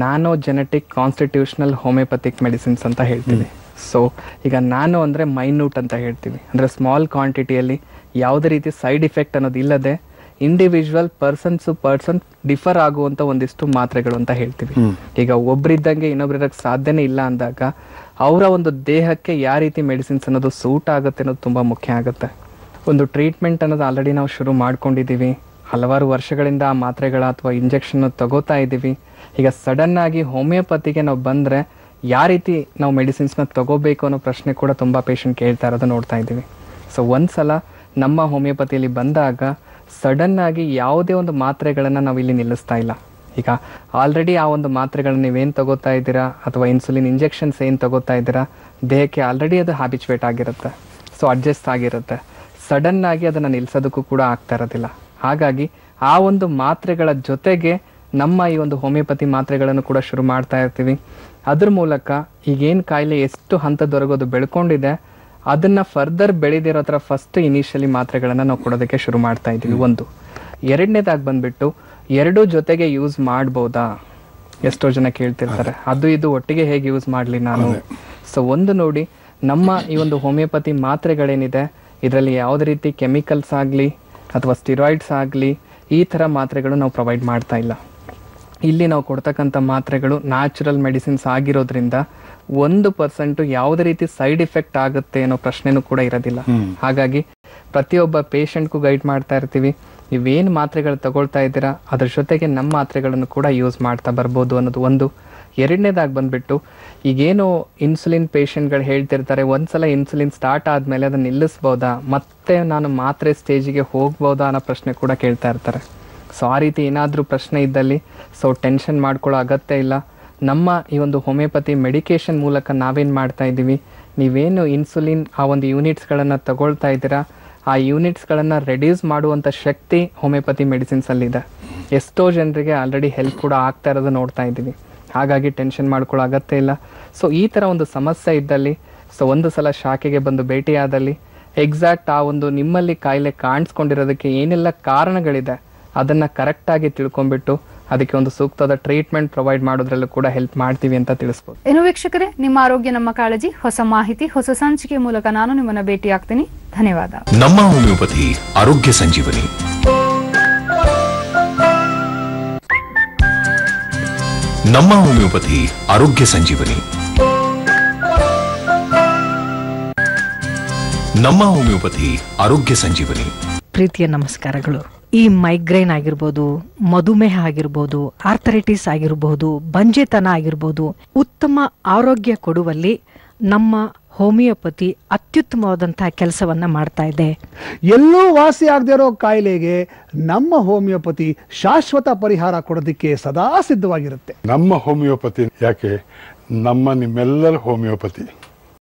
nano genetic constitutional homeopathic medicines ಅಂತ ಹೇಳ್ತೀವಿ. ಸೊ ಈಗ ನ್ಯಾನೋ ಅಂದರೆ ಮೈನ್ಯೂಟ್ ಅಂತ ಹೇಳ್ತೀವಿ, ಅಂದರೆ ಸ್ಮಾಲ್ ಕ್ವಾಂಟಿಟಿಯಲ್ಲಿ ಯಾವುದೇ ರೀತಿ ಸೈಡ್ ಇಫೆಕ್ಟ್ ಅನ್ನೋದು ಇಲ್ಲದೆ individual person to person differ ಆಗುವಂಥ ಒಂದಿಷ್ಟು ಮಾತ್ರೆಗಳು ಅಂತ ಹೇಳ್ತೀವಿ. ಈಗ ಒಬ್ಬರಿದ್ದಂಗೆ ಇನ್ನೊಬ್ಬರಿಗೆ ಸಾಧ್ಯನೇ ಇಲ್ಲ ಅಂದಾಗ ಅವರ ಒಂದು ದೇಹಕ್ಕೆ ಯಾವ ರೀತಿ ಮೆಡಿಸಿನ್ಸ್ ಅನ್ನೋದು ಸೂಟ್ ಆಗುತ್ತೆ ಅನ್ನೋದು ತುಂಬ ಮುಖ್ಯ ಆಗುತ್ತೆ. ಒಂದು ಟ್ರೀಟ್ಮೆಂಟ್ ಅನ್ನೋದು ಆಲ್ರೆಡಿ ನಾವು ಶುರು ಮಾಡ್ಕೊಂಡಿದ್ದೀವಿ, ಹಲವಾರು ವರ್ಷಗಳಿಂದ ಆ ಮಾತ್ರೆಗಳ ಅಥವಾ ಇಂಜೆಕ್ಷನ್ ತಗೋತಾ ಇದ್ದೀವಿ. ಈಗ ಸಡನ್ ಆಗಿ ಹೋಮಿಯೋಪತಿಗೆ ನಾವು ಬಂದರೆ ಯಾವ ರೀತಿ ನಾವು ಮೆಡಿಸಿನ್ಸ್ನ ತಗೋಬೇಕು ಅನ್ನೋ ಪ್ರಶ್ನೆ ಕೂಡ ತುಂಬ ಪೇಷಂಟ್ ಕೇಳ್ತಾ ಇರೋದು ನೋಡ್ತಾ ಇದ್ದೀವಿ. ಸೊ ಒಂದ್ಸಲ ನಮ್ಮ ಹೋಮಿಯೋಪತಿಯಲ್ಲಿ ಬಂದಾಗ ಸಡನ್ ಆಗಿ ಯಾವುದೇ ಒಂದು ಮಾತ್ರೆಗಳನ್ನು ನಾವು ಇಲ್ಲಿ ನಿಲ್ಲಿಸ್ತಾ ಇಲ್ಲ. ಈಗ ಆಲ್ರೆಡಿ ಆ ಒಂದು ಮಾತ್ರೆಗಳನ್ನ ನೀವೇನು ತಗೋತಾ ಇದ್ದೀರಾ ಅಥವಾ ಇನ್ಸುಲಿನ್ ಇಂಜೆಕ್ಷನ್ಸ್ ಏನು ತಗೋತಾ ಇದ್ದೀರಾ, ದೇಹಕ್ಕೆ ಆಲ್ರೆಡಿ ಅದು ಹ್ಯಾಬಿಚುವೇಟ್ ಆಗಿರುತ್ತೆ, ಸೊ ಅಡ್ಜಸ್ಟ್ ಆಗಿರುತ್ತೆ. ಸಡನ್ ಆಗಿ ಅದನ್ನು ನಿಲ್ಲಿಸೋದಕ್ಕೂ ಕೂಡ ಆಗ್ತಾ ಇರೋದಿಲ್ಲ. ಹಾಗಾಗಿ ಆ ಒಂದು ಮಾತ್ರೆಗಳ ಜೊತೆಗೆ ನಮ್ಮ ಈ ಒಂದು ಹೋಮಿಯೋಪತಿ ಮಾತ್ರೆಗಳನ್ನು ಕೂಡ ಶುರು ಮಾಡ್ತಾ ಇರ್ತೀವಿ. ಅದ್ರ ಮೂಲಕ ಈಗೇನು ಕಾಯಿಲೆ ಎಷ್ಟು ಹಂತದವರೆಗೂ ಅದು ಬೆಳ್ಕೊಂಡಿದೆ ಅದನ್ನು ಫರ್ದರ್ ಬೆಳೆದಿರೋ ಥರ ಫಸ್ಟ್ ಇನಿಷಿಯಲಿ ಮಾತ್ರೆಗಳನ್ನು ನಾವು ಕೊಡೋದಕ್ಕೆ ಶುರು ಮಾಡ್ತಾ ಇದ್ದೀವಿ. ಒಂದು ಎರಡನೇದಾಗಿ ಬಂದ್ಬಿಟ್ಟು ಎರಡೂ ಜೊತೆಗೆ ಯೂಸ್ ಮಾಡ್ಬೋದಾ, ಎಷ್ಟೋ ಜನ ಕೇಳ್ತಿರ್ತಾರೆ, ಅದು ಇದು ಒಟ್ಟಿಗೆ ಹೇಗೆ ಯೂಸ್ ಮಾಡಲಿ ನಾನು. ಸೊ ಒಂದು ನೋಡಿ, ನಮ್ಮ ಈ ಒಂದು ಹೋಮಿಯೋಪತಿ ಮಾತ್ರೆಗಳೇನಿದೆ ಇದರಲ್ಲಿ ಯಾವುದೇ ರೀತಿ ಕೆಮಿಕಲ್ಸ್ ಆಗಲಿ ಅಥವಾ ಸ್ಟಿರಾಯ್ಡ್ಸ್ ಆಗಲಿ ಈ ಥರ ಮಾತ್ರೆಗಳು ನಾವು ಪ್ರೊವೈಡ್ ಮಾಡ್ತಾ ಇಲ್ಲ. ಇಲ್ಲಿ ನಾವು ಕೊಡ್ತಕ್ಕಂಥ ಮಾತ್ರೆಗಳು ನ್ಯಾಚುರಲ್ ಮೆಡಿಸಿನ್ಸ್ ಆಗಿರೋದ್ರಿಂದ 1% ಯಾವುದೇ ರೀತಿ ಸೈಡ್ ಎಫೆಕ್ಟ್ ಆಗುತ್ತೆ ಅನ್ನೋ ಪ್ರಶ್ನೆನೂ ಕೂಡ ಇರೋದಿಲ್ಲ. ಹಾಗಾಗಿ ಪ್ರತಿಯೊಬ್ಬ ಪೇಷಂಟ್ಗೂ ಗೈಡ್ ಮಾಡ್ತಾ ಇರ್ತೀವಿ, ನೀವೇನು ಮಾತ್ರೆಗಳು ತಗೊಳ್ತಾ ಇದ್ದೀರಾ ಅದ್ರ ಜೊತೆಗೆ ನಮ್ಮ ಮಾತ್ರೆಗಳನ್ನು ಕೂಡ ಯೂಸ್ ಮಾಡ್ತಾ ಬರ್ಬೋದು ಅನ್ನೋದು ಒಂದು. ಎರಡನೇದಾಗಿ ಬಂದ್ಬಿಟ್ಟು ಈಗೇನು ಇನ್ಸುಲಿನ್ ಪೇಷಂಟ್ಗಳು ಹೇಳ್ತಿರ್ತಾರೆ, ಒಂದ್ಸಲ ಇನ್ಸುಲಿನ್ ಸ್ಟಾರ್ಟ್ ಆದಮೇಲೆ ಅದನ್ನು ನಿಲ್ಲಿಸ್ಬೋದಾ, ಮತ್ತೆ ನಾನು ಮಾತ್ರೆ ಸ್ಟೇಜಿಗೆ ಹೋಗ್ಬೋದಾ ಅನ್ನೋ ಪ್ರಶ್ನೆ ಕೂಡ ಕೇಳ್ತಾ ಇರ್ತಾರೆ. ಸೊ ಆ ರೀತಿ ಏನಾದರೂ ಪ್ರಶ್ನೆ ಇದ್ದಲ್ಲಿ ಸೊ ಟೆನ್ಷನ್ ಮಾಡ್ಕೊಳ್ಳೋ ಅಗತ್ಯ ಇಲ್ಲ. ನಮ್ಮ ಈ ಒಂದು ಹೋಮಿಯೋಪತಿ ಮೆಡಿಕೇಶನ್ ಮೂಲಕ ನಾವೇನು ಮಾಡ್ತಾ ಇದ್ದೀವಿ, ನೀವೇನು ಇನ್ಸುಲಿನ್ ಆ ಒಂದು ಯೂನಿಟ್ಸ್ಗಳನ್ನು ತಗೊಳ್ತಾ ಇದ್ದೀರಾ ಆ ಯೂನಿಟ್ಸ್ಗಳನ್ನು ರೆಡ್ಯೂಸ್ ಮಾಡುವಂಥ ಶಕ್ತಿ ಹೋಮಿಯೋಪತಿ ಮೆಡಿಸಿನ್ಸಲ್ಲಿದೆ. ಎಷ್ಟೋ ಜನರಿಗೆ ಆಲ್ರೆಡಿ ಹೆಲ್ಪ್ ಕೂಡ ಆಗ್ತಾ ಇರೋದು ನೋಡ್ತಾ ಇದ್ದೀವಿ. ಹಾಗಾಗಿ ಟೆನ್ಷನ್ ಮಾಡ್ಕೊಳ್ಳೋ ಅಗತ್ಯ ಇಲ್ಲ. ಸೊ ಈ ಥರ ಒಂದು ಸಮಸ್ಯೆ ಇದ್ದಲ್ಲಿ ಸೊ ಒಂದು ಸಲ ಶಾಖೆಗೆ ಬಂದು ಭೇಟಿಯಾದಲ್ಲಿ ಎಕ್ಸಾಕ್ಟ್ ಆ ಒಂದು ನಿಮ್ಮಲ್ಲಿ ಕಾಯಿಲೆ ಕಾಣಿಸ್ಕೊಂಡಿರೋದಕ್ಕೆ ಏನೆಲ್ಲ ಕಾರಣಗಳಿದೆ ಅದನ್ನು ಕರೆಕ್ಟಾಗಿ ತಿಳ್ಕೊಂಡ್ಬಿಟ್ಟು ಅದಕ್ಕೆ ಒಂದು ಸೂಕ್ತವಾದ ಟ್ರೀಟ್ಮೆಂಟ್ ಪ್ರೊವೈಡ್ ಮಾಡೋದ್ರಲ್ಲೂ ಕೂಡ ಹೆಲ್ಪ್ ಮಾಡ್ತೀವಿ ಅಂತ ತಿಳಿಸ್ಬೋದು. ಇನ್ನು ವೀಕ್ಷಕರೇ, ನಿಮ್ಮ ಆರೋಗ್ಯ ನಮ್ಮ ಕಾಳಜಿ, ಹೊಸ ಮಾಹಿತಿ ಹೊಸ ಸಂಚಿಕೆ ಮೂಲಕ ನಾನು ನಿಮ್ಮನ್ನ ಭೇಟಿ ಆಗ್ತೀನಿ. ಧನ್ಯವಾದ. ನಮ್ಮ ಹೋಮಿಯೋಪತಿ ಆರೋಗ್ಯ ಸಂಜೀವನಿ. ನಮ್ಮ ಹೋಮಿಯೋಪತಿ ಆರೋಗ್ಯ ಸಂಜೀವನಿ. ನಮ್ಮ ಹೋಮಿಯೋಪತಿ ಆರೋಗ್ಯ ಸಂಜೀವನಿ. ಪ್ರೀತಿಯ ನಮಸ್ಕಾರಗಳು. ಈ ಮೈಗ್ರೇನ್ ಆಗಿರ್ಬೋದು, ಮಧುಮೇಹ ಆಗಿರ್ಬೋದು, ಆರ್ಥರೈಟಿಸ್ ಆಗಿರ್ಬೋದು, ಬಂಜೆತನ ಆಗಿರ್ಬೋದು, ಉತ್ತಮ ಆರೋಗ್ಯ ಕೊಡುವಲ್ಲಿ ನಮ್ಮ ಹೋಮಿಯೋಪತಿ ಅತ್ಯುತ್ತಮವಾದಂತಹ ಕೆಲಸವನ್ನ ಮಾಡ್ತಾ ಇದೆ. ಎಲ್ಲೂ ವಾಸಿ ಆಗದೆ ಇರೋ ಕಾಯಿಲೆಗೆ ನಮ್ಮ ಹೋಮಿಯೋಪತಿ ಶಾಶ್ವತ ಪರಿಹಾರ ಕೊಡೋದಕ್ಕೆ ಸದಾ ಸಿದ್ಧವಾಗಿರುತ್ತೆ. ನಮ್ಮ ಹೋಮಿಯೋಪತಿ ಯಾಕೆ, ನಿಮ್ಮೆಲ್ಲರ ಹೋಮಿಯೋಪತಿ.